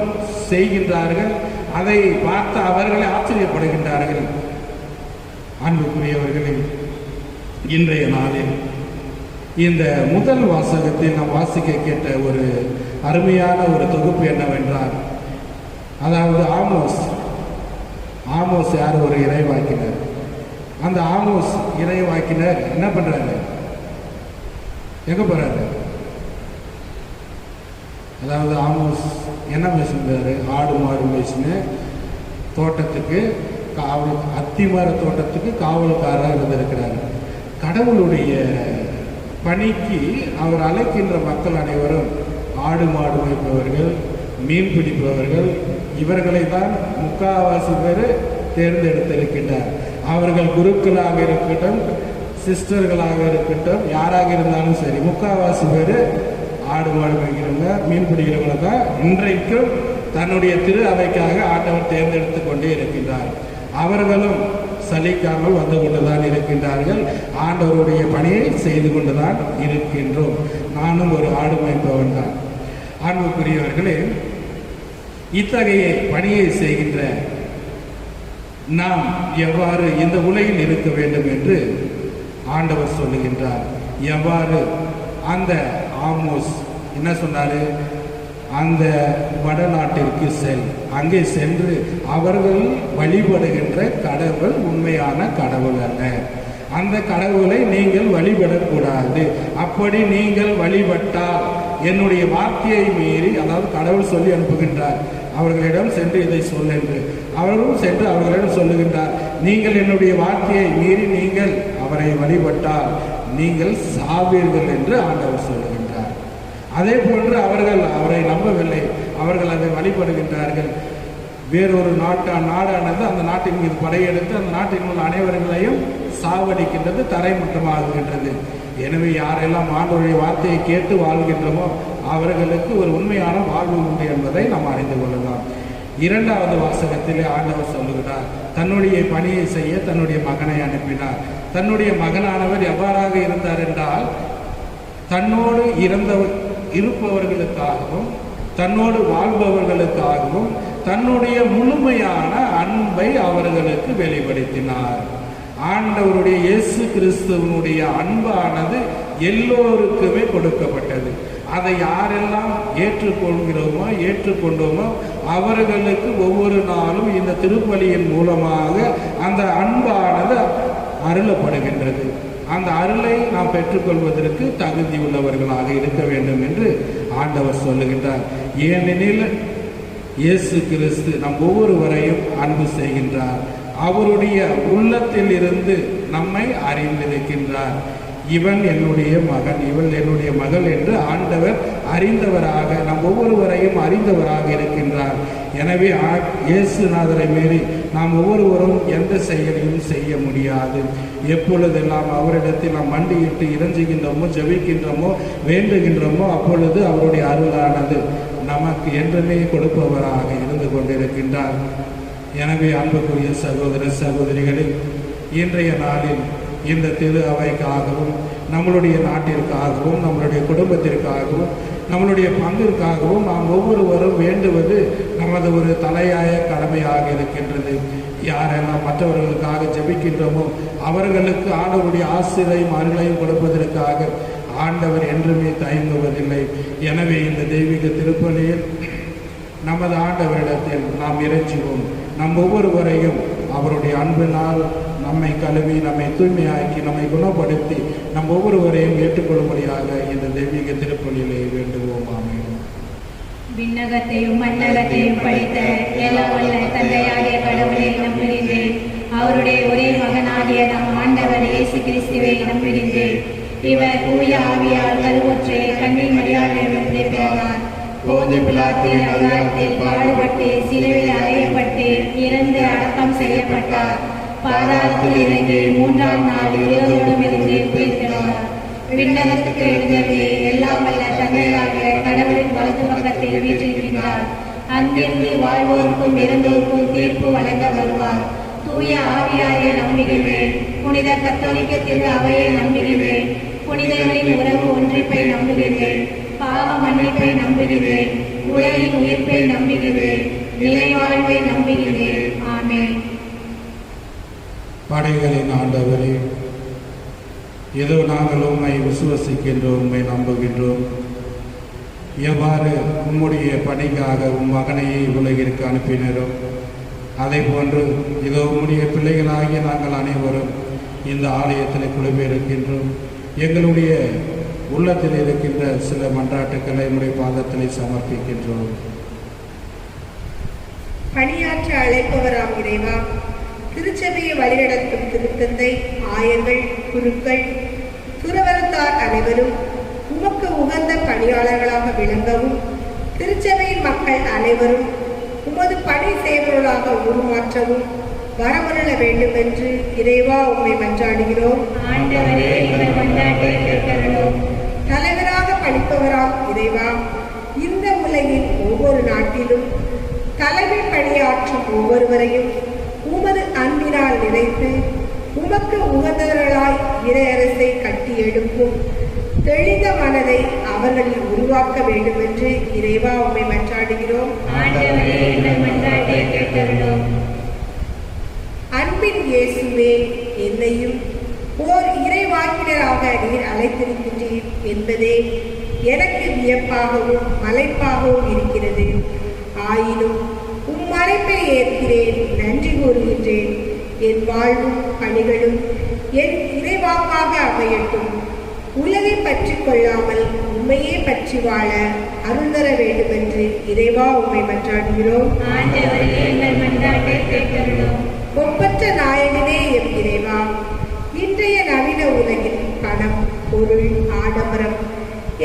S2: செய்கின்றார்கள். அதை பார்த்து அவர்களை ஆச்சரியப்படுகின்றார்கள். அன்புக்குரியவர்களே, இன்றைய நாளில் இந்த முதல் வாசகத்தில் நாம் வாசிக்க கேட்ட ஒரு அருமையான ஒரு தொகுப்பு என்னவென்றால், அதாவது ஆமோஸ் யார்? ஒரு இறைவாக்கினர். அந்த ஆமோஸ் இறைவாக்கினர் என்ன பண்றாரு? எங்க போறாரு? அதாவது ஆமோஸ் என்ன பேசுகிறாரு? ஆடு மாடு பேசின தோட்டத்துக்கு அத்திமர தோட்டத்துக்கு காவல்காரராக இருந்திருக்கிறார். கடவுளுடைய பணிக்கு அவர் அழைக்கின்ற மக்கள் அனைவரும் ஆடு மாடு மேய்ப்பவர்கள், மீன் பிடிப்பவர்கள், இவர்களை தான் முக்காவாசி பேர் தேர்ந்தெடுத்திருக்கின்றார். அவர்கள் குருக்களாக இருக்கட்டும், சிஸ்டர்களாக இருக்கட்டும், யாராக இருந்தாலும் சரி, முக்காவாசி பேர் ஆடு மாடு மேய்க்கிறவங்க, மீன் பிடிக்கிறவங்களை தான் இன்றைக்கும் தன்னுடைய திரு அவைக்காக ஆண்டவர் தேர்ந்தெடுத்து கொண்டே இருக்கின்றார். அவர்களும் சலிக்காமல் வந்து கொண்டுதான் இருக்கின்றார்கள். ஆண்டவருடைய பணியை செய்து கொண்டுதான் இருக்கின்றோம். நானும் ஒரு ஆடு மேய்ப்பவன் தான். அன்புக்குரியவர்களே, இத்தகைய பணியை செய்கின்ற நாம் எவ்வாறு இந்த உலகில் இருக்க வேண்டும் என்று ஆண்டவர் சொல்லுகின்றார். எவ்வாறு அந்த ஆமோஸ் என்ன சொன்னாரு? அந்த வடநாட்டிற்கு செல், அங்கே சென்று அவர்கள் வழிபடுகின்ற கடவுள் உண்மையான கடவுள் அல்ல, அந்த கடவுளை நீங்கள் வழிபடக்கூடாது. அப்படி நீங்கள் வழிபட்டால் என்னுடைய வார்த்தையை மீறி, அதாவது கடவுள் சொல்லி அனுப்புகின்றார் அவர்களிடம் சென்று இதை சொல் என்று. அவர்களும் சென்று அவர்களிடம் சொல்லுகின்றார், நீங்கள் என்னுடைய வார்த்தையை மீறி நீங்கள் அவரை வழிபட்டால் நீங்கள் சாவீர்கள் என்று ஆண்டவர் சொல்லுகின்றார். அதே போன்று அவர்கள் அவரை நம்பவில்லை, அவர்கள் அதை வழிபடுகின்றார்கள். வேறொரு நாடானது அந்த நாட்டின் மீது படையெடுத்து அந்த நாட்டில் உள்ள அனைவர்களையும் சாவடிக்கின்றது, தரைமட்டமாகுகின்றது. எனவே யாரெல்லாம் ஆண்டவருடைய வார்த்தையை கேட்டு வாழ்கின்றமோ அவர்களுக்கு ஒரு உண்மையான வாழ்வு உண்டு என்பதை நாம் அறிந்து கொள்ளலாம். இரண்டாவது வாசகத்திலே ஆண்டவர் சொல்லுகிறார், தன்னுடைய பணியை செய்ய தன்னுடைய மகனை அனுப்பினார். தன்னுடைய மகனானவர் எவ்வாறாக இருந்தார் என்றால், தன்னோடு இருப்பவர்களுக்காகவும் தன்னோடு வாழ்பவர்களுக்காகவும் தன்னுடைய முழுமையான அன்பை அவர்களுக்கு வெளிப்படுத்தினார். ஆண்டவருடைய இயேசு கிறிஸ்துவனுடைய அன்பானது எல்லோருக்குமே கொடுக்கப்பட்டது. அதை யாரெல்லாம் ஏற்றுக்கொண்டோமோ அவர்களுக்கு ஒவ்வொரு நாளும் இந்த திருப்பலியின் மூலமாக அந்த அன்பானது அருளப்படுகின்றது. அந்த அருளை நாம் பெற்றுக்கொள்வதற்கு தகுதி உள்ளவர்களாக இருக்க வேண்டும் என்று ஆண்டவர் சொல்லுகின்றார். ஏனெனில் இயேசு கிறிஸ்து நம் ஒவ்வொருவரையும் அன்பு செய்கின்றார். அவருடைய உள்ளத்தில் இருந்து நம்மை அறிந்திருக்கின்றார். இவன் என்னுடைய மகன், இவள் என்னுடைய மகள் என்று ஆண்டவர் அறிந்தவராக, நம் ஒவ்வொருவரையும் அறிந்தவராக இருக்கின்றார். எனவே இயேசுநாதரை மீறி நாம் ஒவ்வொருவரும் எந்த செயலையும் செய்ய முடியாது. எப்பொழுதெல்லாம் அவரிடத்தில் நாம் மண்டியிட்டு இறைஞ்சுகின்றோமோ, ஜெபிக்கின்றோமோ, வேண்டுகின்றோமோ அப்பொழுது அவருடைய அருளானது நமக்கு என்றுமே கொடுப்பவராக இருந்து கொண்டிருக்கின்றார். எனவே அன்புக்குரிய சகோதர சகோதரிகளே, இன்றைய நாளில் இந்த திரு அவைக்காகவும் நம்மளுடைய நாட்டிற்காகவும் நம்மளுடைய குடும்பத்திற்காகவும் நம்மளுடைய பங்கிற்காகவும் நாம் ஒவ்வொருவரும் வேண்டுவது நமது ஒரு தலையாய கடமையாக இருக்கின்றது. யாரெல்லாம் மற்றவர்களுக்காக ஜெபிக்கின்றோமோ அவர்களுக்கு ஆண்டவருடைய ஆசீர்வாதத்தையும் அருளையும் கொடுப்பதற்காக ஆண்டவர் என்றுமே தயங்குவதில்லை. எனவே இந்த தெய்வீக திருப்பலியில் நமது ஆண்டவரிடத்தில் நாம் இறைஞ்சுவோம். நம் ஒவ்வொருவரையும் அவருடைய அன்பினால் நம்மை கழுவி, நம்மை தூய்மையாக்கி, நம்மை குணப்படுத்தி நம் ஒவ்வொருவரையும் ஏற்றுக்கொள்ளும்படியாக இந்த தெய்வீக திருப்பலியிலே வேண்டுவோம். ஆமென்.
S3: விண்ணகத்தையும் மண்ணகத்தையும் படைத்த எல்லாம் வல்ல தந்தையாகிய கடவுளை நம்புகின்றேன். அவருடைய ஒரே மகனாகிய நம் ஆண்டவர் இயேசு கிறிஸ்துவை நம்புகின்றேன். இவர் தூய ஆவியால் கருவுற்று கன்னி மரியாதையிலிருந்து பிறந்தார். போது பிலாத்தின் அதிகாரத்தில் பாடுபட்டு சிலுவையில் அறையப்பட்டு இறந்து அடக்கம் செய்யப்பட்டார். பாதாளத்தில் இறங்கி மூன்றாம் நாள் உயிரோடும் இருந்து உயிர்த்தெழுந்தார். விண்ணகத்துக்கு எழுந்தது எல்லாம் வல்ல தந்தையாகிய கடவுளின் வலது பக்கத்தில் வீற்றிருக்கின்றார். அங்கிருந்து வாழ்வோருக்கும் இறந்தோருக்கும் தீர்ப்பு வழங்க வருவார். தூய ஆவியாரை நம்புகின்றேன். புனித கத்தோலிக்க திரு அவையை நம்புகின்றேன். புனிதர்களின் உறவு ஒன்றிப்பை நம்புகின்றேன். பாவ மன்னிப்பை நம்புகின்றேன். உலகின் உயிர்ப்பை நம்புகின்றேன். நிலைவாழ்வை நம்புகின்றேன். ஆமென்.
S2: படைகளின் ஆண்டவரே, ஏதோ நாங்கள் உம்மை விசுவசிக்கின்றோம், உம்மை நம்புகின்றோம். எவ்வாறு உம்முடைய பணிக்காக உம் மகனையை உலகிற்கு அனுப்பினரோ அதை போன்று இதோ உம்முடைய பிள்ளைகளாகிய நாங்கள் அனைவரும் இந்த ஆலயத்தில் குழுமியிருக்கின்றோம். எங்களுடைய உள்ளத்தில் இருக்கின்ற சில மன்றாட்டுக்களை உம்முடைய பாதத்தில் சமர்ப்பிக்கின்றோம்.
S1: பணியாற்ற அழைப்பவராம் இறைவா, திருச்சபையை வழிநடத்தும் திருத்தந்தை, ஆயர்கள், குருக்கள், துறவரத்தார் அனைவரும் உமக்கு உகந்த பணியாளர்களாக விளங்கவும், திருச்சபையின் மக்கள் அனைவரும் உமது பணி செய்பவர்களாக உருமாற்றவும் வரமுள்ள வேண்டும் என்று இறைவா உம்மை மன்றாடுகிறோம். தலைவராக பணிப்பவராம் இறைவா, இந்த உலகின் ஒவ்வொரு நாட்டிலும் தலைமை பணியாற்றும் ஒவ்வொருவரையும் உமது அன்பினால் நிறைத்து உமக்கு உகந்தவர்களாய் இறையரசை கட்டி எழுப்பும் தெளிந்த மனதை அவர்களில் உருவாக்க வேண்டும் என்று இறைவா உம்மை மன்றாடுகிறோம்.
S3: ஆண்டவரே, எங்கள் மன்றாட்டை கேட்டருளும்.
S1: அன்பின் இயேசுவே, என்னையும் ஓர் இறைவாக்கினராக நீர் அழைத்திருக்கின்றீர் என்பதே எனக்கு வியப்பாகவும் மலைப்பாகவும் இருக்கிறது. ஆயினும் உம் அழைப்பை ஏற்கிறேன், நன்றி கூறுகின்றேன். என் வாழ்வும் பணிகளும் என் இறைவாக்காக அமையட்டும். உலகை பற்றி கொள்ளாமல் உண்மையே பற்றி வாழ அருள் தர வேண்டும் என்று இறைவா உம்மை மன்றாடுகிறோம்.
S3: ஆண்டவரே, எங்கள் மன்றாட்டை கேட்டருளும்.
S1: ஒப்பற்ற நாயகனே எம் இறைவா, இன்றைய நவீன உலகில் பணம், பொருள், ஆடம்பரம்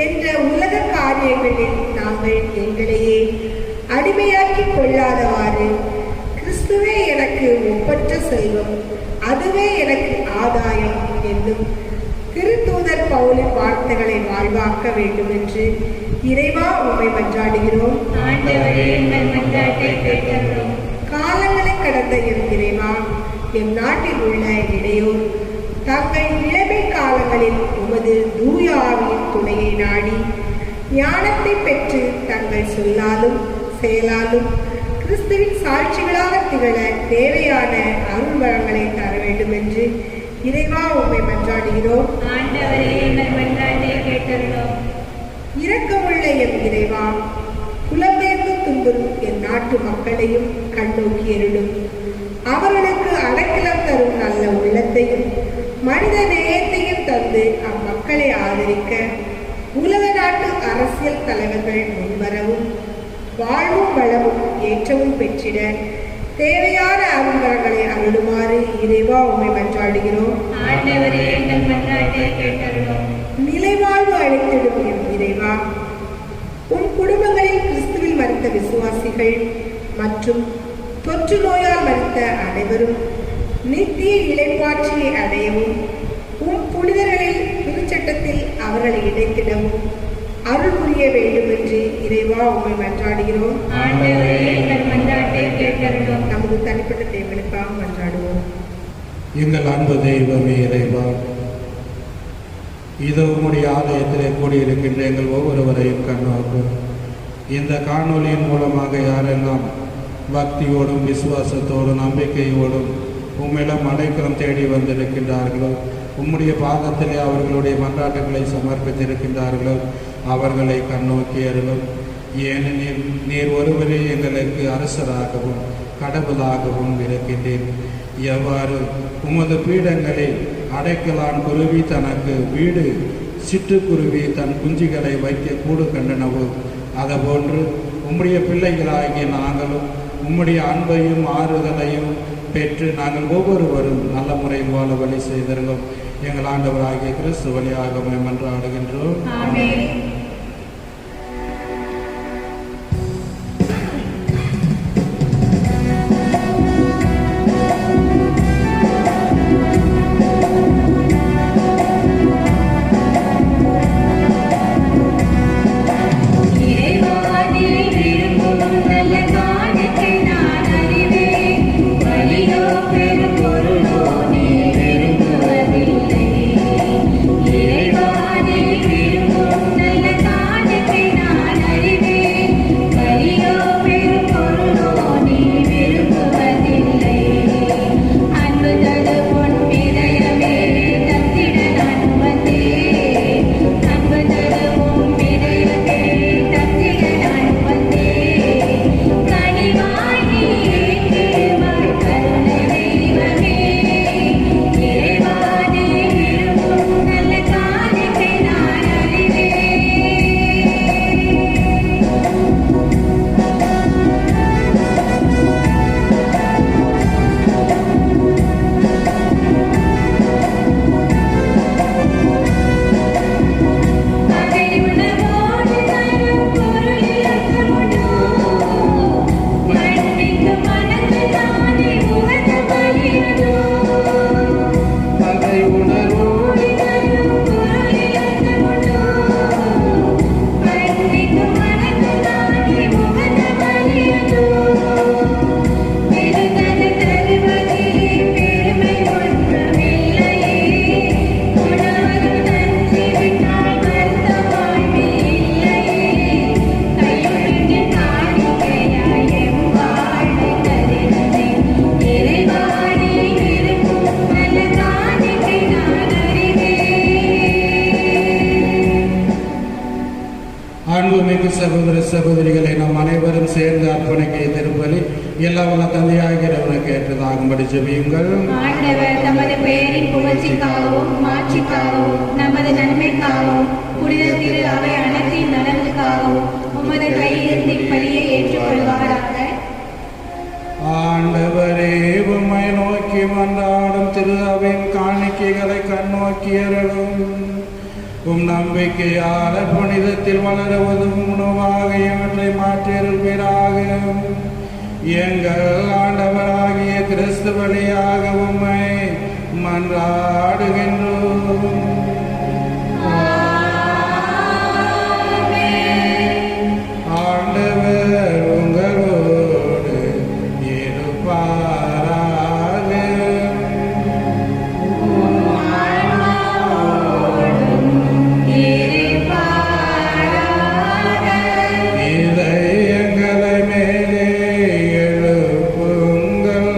S1: என்ற உலக காரியங்களில் நாங்கள் எங்களையே அடிமையாக்கி கொள்ளாதவாறு, கிறிஸ்துவே எனக்கு ஒப்பற்ற செல்வம், அதுவே எனக்கு ஆதாயம் என்னும் திருத்தூதர் பவுலின் வார்த்தைகளை வாழ்வாக்க வேண்டும் என்று இறைவா உம்மை மன்றாடுகிறோம்.
S3: ஆண்டவரே, எங்கள் மன்றாட்டை கேட்டருளும்.
S1: காலங்களை கடந்த எம் இறைவா, எம் நாட்டில் உள்ள இடையோர் தங்கள் இளமை காலங்களில் உமது தூய ஆவியின் துணையை நாடி ஞானத்தை பெற்று தங்கள் சொல்லாலும் செயலாலும் கிறிஸ்துவின் சாட்சிகளாக திகழ தேவையான அருள் வளங்களை தர வேண்டும் என்று இறைவா உம்மை மன்றாடுகிறோம்.
S3: ஆண்டவரே, எங்கள் மன்றாட்டை கேட்டருளும்.
S1: இரக்கமுள்ள எம் இறைவா, புலம்பெயர்ந்து துன்புறும் என் நாட்டு மக்களையும் கண்ணோக்கி அருளும். அவர்களுக்கு அடைக்கலம் தரும் நல்ல உள்ளத்தையும் மனித நேயத்தையும் தந்து அம்மக்களை ஆதரிக்க உலக நாட்டு அரசியல் தலைவர்கள் முன்வரவும் வாழ்வும் வளமும் ஏற்றவும் பெற்றிட தேவையான அருள்வரங்களை அருளுமாறு இறைவா உம்மை மன்றாடுகிறோம்.
S3: ஆண்டவரே, எங்கள் மன்றாட்டை கேட்டருளும்.
S1: நிலைவாழ்வு அளித்திடும் எம் இறைவா, உன் குடும்பங்களில் கிறிஸ்துவில் மரித்த விசுவாசிகள் மற்றும் தொற்று நோயால் மரித்த அனைவரும் நித்திய இளைப்பாற்றியை அடையவும் உம் புனிதர்களில் திருச்சட்டத்தில் அவர்களை இணைத்திடவும் அருள் புரிய வேண்டும் என்று இறைவா உம்மை மன்றாடுகிறோம்.
S3: ஆண்டவரே, எங்கள் மன்றாட்டை கேட்டருளும்.
S1: நமது தனிப்பட்ட தேவைகளுக்காக மன்றாடுவோம்.
S2: எங்கள் அன்பு தெய்வமே இறைவா, இதோ உம்முடைய ஆலயத்திலே கூடியிருக்கின்ற எங்கள் ஒவ்வொருவரையும் கண்ணோக்கும். இந்த காணொலியின் மூலமாக யாரெல்லாம் பக்தியோடும் விசுவாசத்தோடும் நம்பிக்கையோடும் உம்மிடம் அடைக்கலம் தேடி வந்திருக்கின்றார்களோ, உம்முடைய பாதத்திலே அவர்களுடைய மன்றாட்டுகளை சமர்ப்பித்திருக்கின்றார்களோ, அவர்களை கண்ணோக்கி அருளும். ஏனெனில் நீர் ஒருவரே எங்களுக்கு அரசராகவும் கடவுளாகவும் இருக்கின்றேன். எவ்வாறு உமது பீடங்களில் அடைக்கலான் குருவி தனக்கு வீடு, சிட்டுக்குருவி தன் குஞ்சுகளை வைக்க கூடு கண்டனவோ, அதுபோன்று உம்முடைய பிள்ளைகளாகிய நாங்களும் உம்முடைய அன்பையும் ஆறுதலையும் பெற்று நாங்கள் ஒவ்வொருவரும் நல்ல முறையில் வாழ வழி செய்திருந்தோம். எங்கள் ஆண்டவராகிய கிறிஸ்து வழியாக மன்றாடுகின்றோம்.
S3: ஆமென்.
S5: இறைவா, நீ விரும்பும் நல்ல
S2: மாண்புமிகு சகோதர சகோதரிகளை நாம் அனைவரும் சேர்ந்து அர்ப்பணிக்க திருப்பலி எல்லாம் வல்ல தந்தையாகிறவனுக்கு ஏற்றதாகும்படி ஜெபியுங்கள்.
S3: ஆண்டவர் தமது பெயரின் புகழ்ச்சிக்காகவும் மாட்சிக்காகவும் நமது நன்மைக்காகவும் புனித திரு அவை அனைத்தின் நலனுக்காகவும் உமது கையிலிருந்து பலியை ஏற்றுக்கொள்வாராக.
S2: ஆண்டவரே, உம்மை நோக்கி மன்றாடும் திரு அவையின் காணிக்கைகளை கண்ணோக்கியருளும். உம் நம்பிக்கையாளர் புனிதத்தில் வளருவதும் உணவாக இவற்றை மாற்றியருள்வீராக. எங்கள் ஆண்டவராகிய கிறிஸ்து வழியாக உம்மை மன்றாடுகின்றோம். ஆண்டவர் உங்களோடு இருப்பாராக. இதை எங்களை மேலே எழுப்புங்கள்.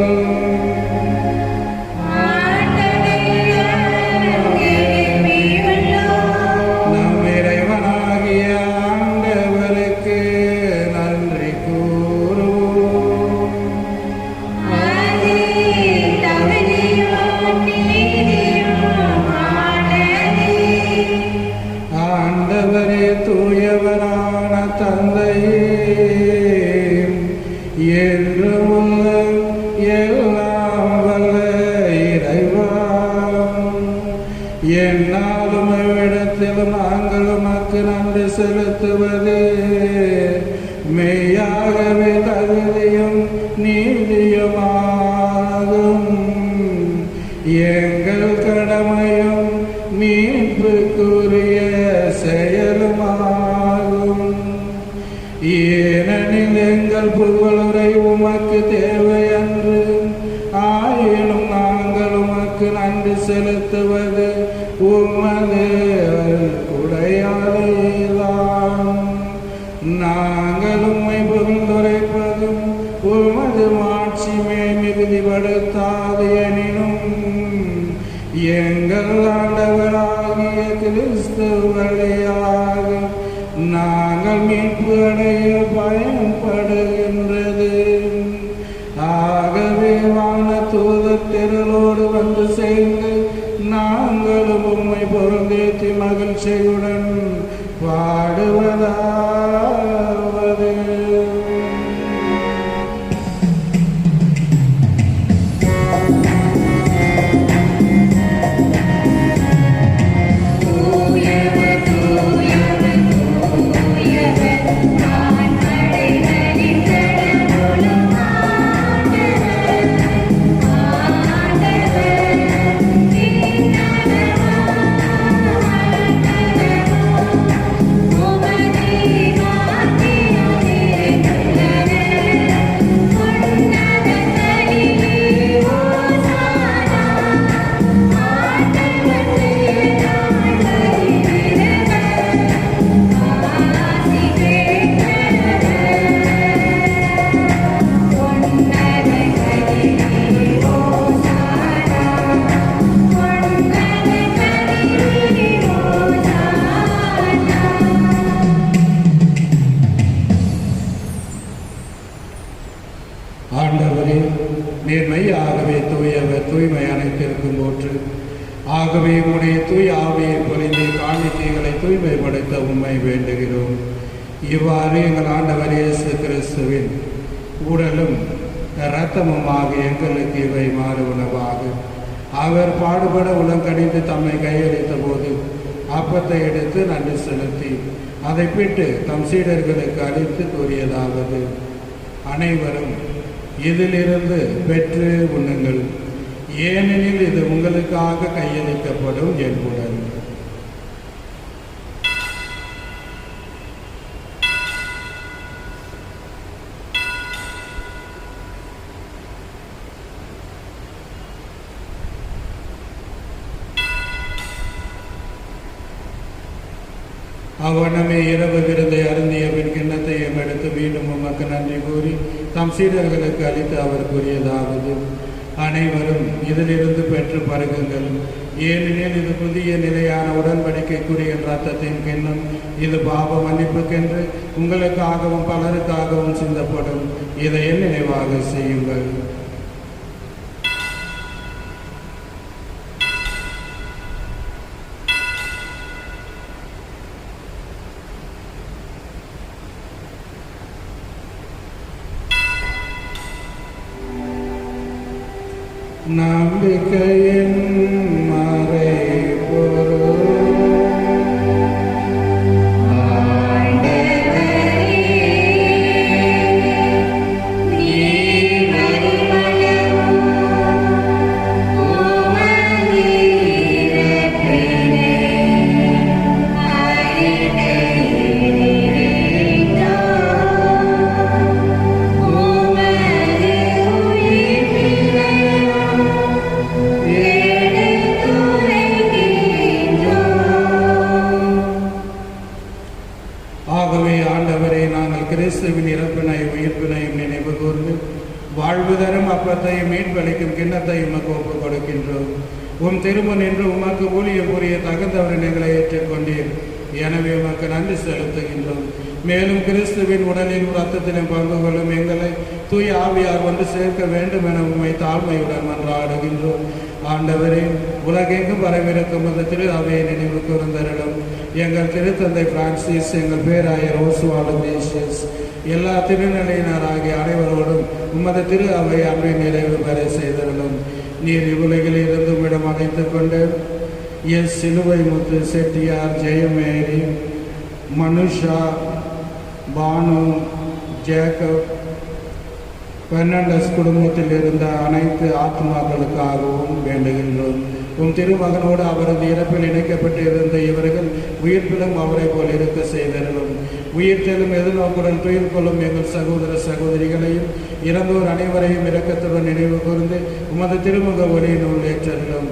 S2: நம் இறைவனாகிய ஆண்டவருக்கு நன்றி கூறுவோம். ஆண்டவரே, தூயவரான தந்தையே, என்றும் எல்லாம் வல்ல இறைவா, என்னாலும் எவ்விடத்திலும் நாங்கள் உமக்கு நன்றி செலுத்துவது மெய்யாகவே தகுதியும் நீதியுமாகும். எங்கள் கடமையும் மீட்புக்குரிய செயலுமாகும். ஏனெனில் எங்கள் புகழுரை உமக்கு தேவையன்று, ஆயினும் நாங்கள் உமக்கு நன்றி செலுத்துவது உமது குடையாலேதான். நாங்கள் உம்மை புகழ்ந்துரைப்பதும் உமது மாட்சிமை மிகுதிப்படுத்தாது. எனினும் எங்கள் ஆண்டவராகிய கிறிஸ்து வழியாக நாங்கள் மீட்பு அடைய பயன்படுகின்றது. ஆகவே வான தூதர் திரளோடு வந்து சேர்ந்து நாங்களும் உம்மை பொருந்தேற்றி மகிழ்ச்சியுடன் பாடுவதாவது. ஆண்டவரே, நேர்மையாகவே தூயவர், தூய்மை அனைத்திற்கும் போற்று. ஆகவே உம்முடைய தூய ஆவியை பொழிந்து காணிக்கைகளை தூய்மைப்படுத்த உம்மை வேண்டுகிறோம். இவ்வாறு எங்கள் ஆண்டவர் இயேசு கிறிஸ்துவின் உடலும் இரத்தமுமாக எங்களுக்கு இவை மாறு உணவாக. அவர் பாடுபட உலங்கணிந்து தம்மை கையளித்த போது அப்பத்தை எடுத்து நன்றி செலுத்தி அதை பிட்டு தம் சீடர்களுக்கு அளித்து கூறியதாவது: அனைவரும் இதிலிருந்து பெற்று உண்ணுங்கள், ஏனெனில் இது உங்களுக்காக கையளிக்கப்படும் என் உடல். அவ்வண்ணமே இரவு விருந்தை அருந்திய பின் கிண்ணத்தையும் எடுத்து மீண்டும் உமக்கு நன்றி கூறி தம் சீடர்களுக்கு அளித்து அவர் கூறியதாவது: அனைவரும் இதிலிருந்து பெற்று பருகுங்கள். ஏனெனில் இது புதிய நிலையான உடன்படிக்கைக்குரிய இரத்தத்தின் கிண்ணம். இது பாவ மன்னிப்புக்கென்று உங்களுக்காகவும் பலருக்காகவும் சிந்தப்படும். இதை என் நினைவாக செய்யுங்கள். நம்பிக்கையின் மறைபொருள் கிறிஸ்துவின் இறப்பினையும் உயிர்ப்பினையும் நினைவு கூர்ந்து வாழ்வு தரும் அப்பத்தையும் மீட்பளிக்கும் கிண்ணத்தையும் உமக்கு ஒப்புக் கொடுக்கின்றோம். உம் திருமண் என்று உமக்கு ஊழியம் புரிய தகுந்தவரின் எங்களை ஏற்றுக்கொண்டீர். எனவே உமக்கு நன்றி செலுத்துகின்றோம். மேலும் கிறிஸ்துவின் உடலில் இரத்தத்திலும் பங்கு கொள்ளும் எங்களை தூய ஆவியார் ஒன்று சேர்க்க வேண்டும் என உம்மை தாழ்மையுடன் மன்றாடுகின்றோம். ஆண்டவரே, உலகெங்கும் வரவிருக்கும் அந்த திரு அவையை நினைவு கூர்ந்தருளும். எங்கள் திருத்தந்தை பிரான்சிஸ், எங்கள் பேராயர் ஓசுவாலு தேசியஸ், எல்லா திருநிலையினராகிய அனைவரோடும் உமது திரு அவை அன்பின் நிறைவு பெற செய்தருளும். நீர் இவ்வுலகில் இருந்து உம்மிடம் அழைத்துக் கொண்டு எஸ் சிலுவை முத்து செட்டியார், ஜெயமேரி, மனுஷா, பானு, ஜேக்கப், பெர்னாண்டஸ் குடும்பத்தில் இருந்த அனைத்து ஆத்மாக்களுக்காகவும் வேண்டுகின்றோம். உம் திருமகனோடு அவரது இறப்பில் இணைக்கப்பட்டு இருந்த இவர்கள் உயிர்ப்பிலும் அவரை போல் இருக்க செய்தருளும். உயிர்த்தெழும் எதிர்நோக்குடன் துயில் கொள்ளும் எங்கள் சகோதர சகோதரிகளையும் இறந்தோர் அனைவரையும் இரக்கத்துடன் நினைவு கூர்ந்து உமது திருமுக ஒளியினுள் ஏற்றருளும்.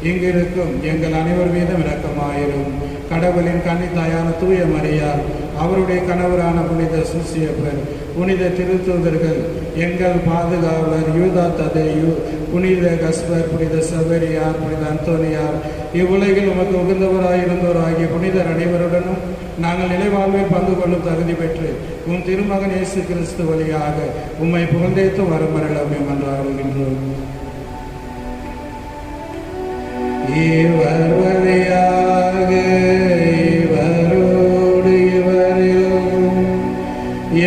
S2: இங்கிருக்கும் எங்கள் அனைவர் மீதும் இரக்கமாயிரும். கடவுளின் கன்னித்தாயான தூய மரியாள், அவருடைய கணவரான புனித சூசியப்பர், புனித திருத்தூதர்கள், எங்கள் பாதுகாவலர் யூதா ததேயு, புனித கஸ்பர், புனித சபரியார், புனித அந்தோனியார், இவ்வுலகில் உமக்கு உகந்தவராயிருந்தோர் ஆகிய புனிதர் அனைவருடனும் நாங்கள் நிலைவாழ்வில் பங்கு கொள்ளும் தகுதி பெற்று உம் திருமகன் இயேசு கிறிஸ்து வழியாக உம்மை புகழ்ந்தேத்து வரமரளமே மன்றாடுகின்றோம். இவர் வழியாக இவரோடு இவரில்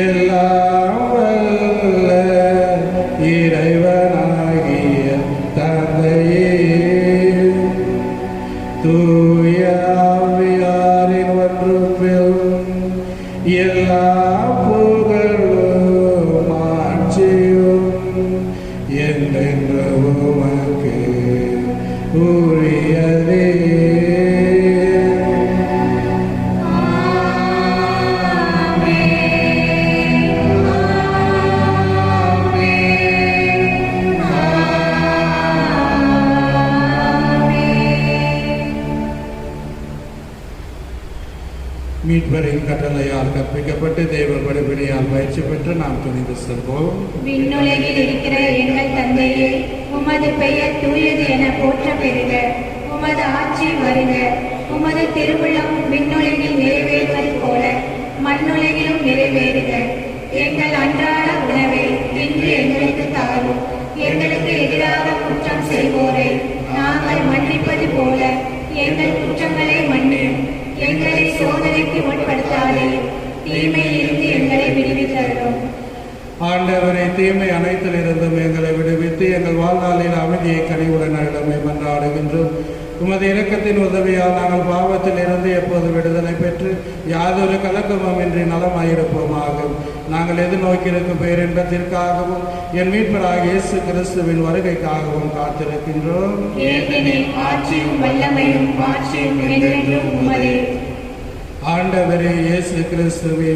S2: எல்லாம் வல்ல இறைவனாகிய தந்தையே, தூய ஆவியாரின் ஒன்றும் எல்லா புகழும் ஆட்சியும் என்றென்று உமக்கு உரியதே. மீட்பரின் கட்டளையால் கற்பிக்கப்பட்டு தேவ படிப்பினையால் பயிற்சி பெற்று நாம் துணிந்து செல்வோம்.
S3: விண்ணுலகில் இருக்கிற எங்கள் தந்தையே, உமது பெயர் தூயது என போற்ற பெறுக. உமது ஆட்சி வருக. உமது திருவுளம் விண்ணுலகில் நிறைவேறுவது போல மண்ணுலகிலும் நிறைவேறுக. எங்கள் அன்றாட உணவை இன்று எங்களுக்கு தாரும். எங்களுக்கு எதிராக குற்றம் செய்வோரை நாங்கள் மன்னிப்பது போல எங்கள் குற்றங்களை மன்னியும். எங்களை சோதனைக்கு உட்படுத்தாதே, தீமையிலிருந்து எங்களை விடுவித்தருளும்.
S2: ஆண்டவரை, தீமை அனைத்திலிருந்தும் எங்களை விடுவித்து எங்கள் வாழ்நாளில் அமைதியை கனிவுடன் அருளமை மன்றாடுகின்றோம். உமது இரக்கத்தின் உதவியால் நாங்கள் பாவத்தில் இருந்து எப்போது விடுதலை பெற்று யாதொரு கலக்கமுமின்றி நலமாயிருப்போமாக. நாங்கள் எதிர்நோக்கியிருக்கும் பேரின்பத்திற்காகவும் என் மீட்பராகிய இயேசு கிறிஸ்துவின் வருகைக்காகவும் காத்திருக்கின்றோம்.
S3: ஆட்சியும் வல்லமையும் மாட்சியும் என்றென்றும் உமதே.
S2: ஆண்டவரே இயேசு கிறிஸ்துவே,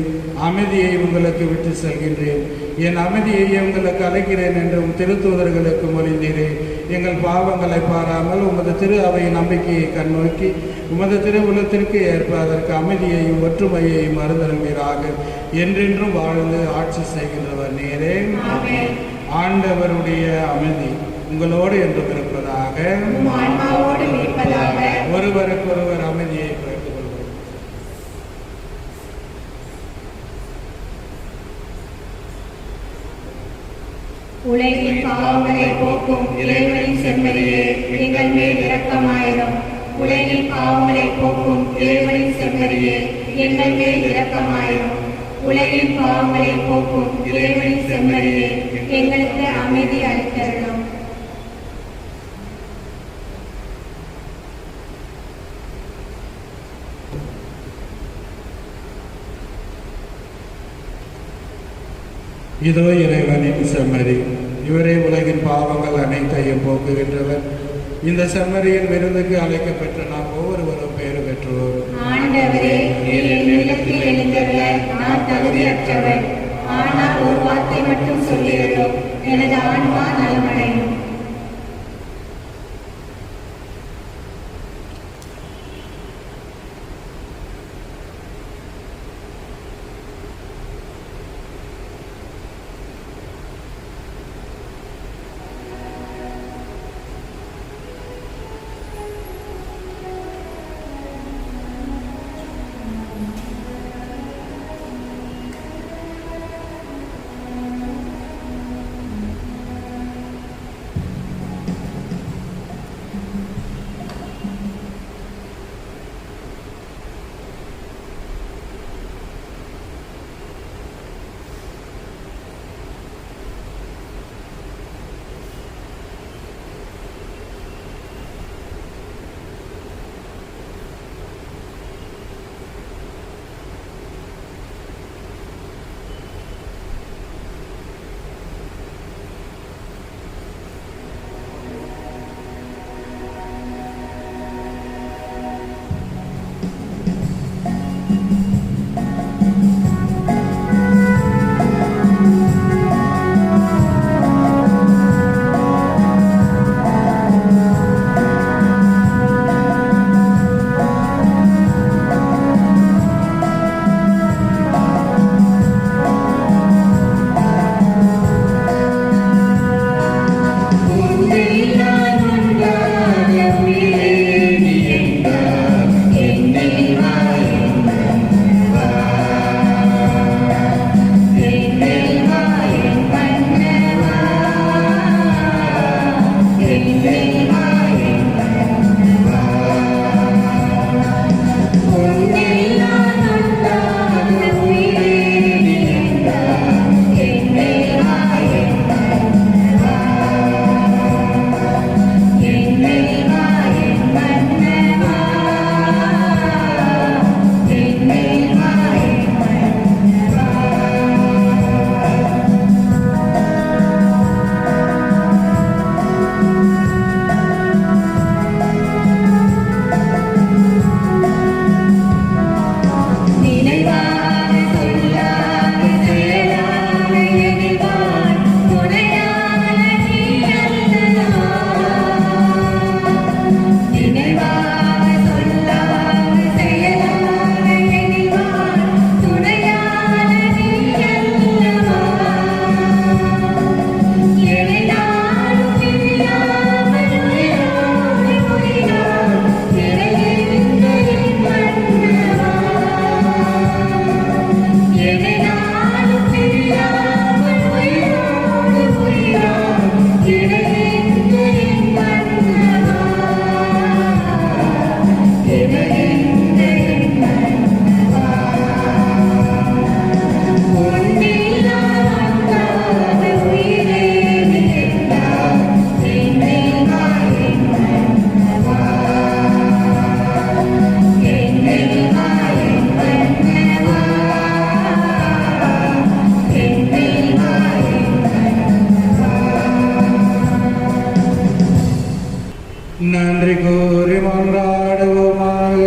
S2: அமைதியை உங்களுக்கு விட்டு செல்கின்றேன், என் அமைதியை உங்களுக்கு அழைக்கிறேன் என்றும் திருத்தூதர்களுக்கு மொழிந்தீரே. எங்கள் பாவங்களை பாராமல் உமது திரு அவையின் நம்பிக்கையை கண்ணோக்கி உமது திருவுலத்திற்கு ஏற்ப அதற்கு அமைதியையும் ஒற்றுமையையும் மறுதருவீராக. என்றென்றும் வாழ்ந்து ஆட்சி செய்கின்றவர் நீரே. ஆண்டவருடைய அமைதி உங்களோடு என்றும் இருப்பதாக.
S3: உம் ஆன்மாவோடும் இருப்பதாக.
S2: ஒருவருக்கொருவர் அமைதியை பகிர்ந்து கொள்வோம்.
S3: உலகின் பாவங்களை போக்கும் இறைவனின் செம்மறியே, எங்கள் மேல் இரக்கமாயிரும். உலகின் பாவங்களை போக்கும் இறைவனின் செம்மறியே, எங்கள் மேல் இரக்கமாயிரும். உலகின் பாவங்களை போக்கும் இறைவனின் செம்மறியே, எங்களுக்கு அமைதி அளித்தருளும்.
S2: இதோ இறைவனின் செம்மறி, இவரே உலகின் பாவங்கள் அனைத்தையும் போக்குகின்றவர். இந்த செம்மறியின் விருந்துக்கு அழைக்கப்பெற்ற நாம் ஒவ்வொருவரும் பேறு பெற்றோர்.
S3: ஆண்டவரே, நீர் என் இல்லத்தில் எழுந்தருள நான் தகுதியற்றவர். ஆனால் ஒரு வார்த்தை மட்டும் சொல்லியுள்ளோம், எனது ஆன்மா நலமடையும்.
S2: நன்றி கூறி மன்றாடுவோமாக.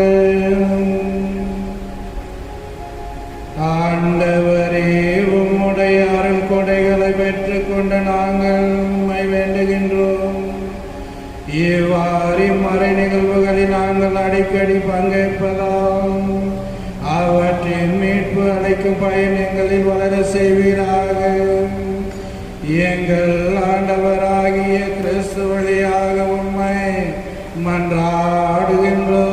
S2: ஆண்டவரே, உம்முடைய அருள் கொடைகளை பெற்றுக்கொண்ட நாங்கள் உம்மை வேண்டுகின்றோம். இவ்வாறு மறை நிகழ்வுகளில் நாங்கள் அடிக்கடி பங்கேற்பதால் அவற்றின் மீட்பு அளிக்கும் பயணங்களில் வளர செய்வீராக. எங்கள் ஆண்டவராகிய கிறிஸ்து வழியாக உம்மை மன்றாடுகின்றோம்.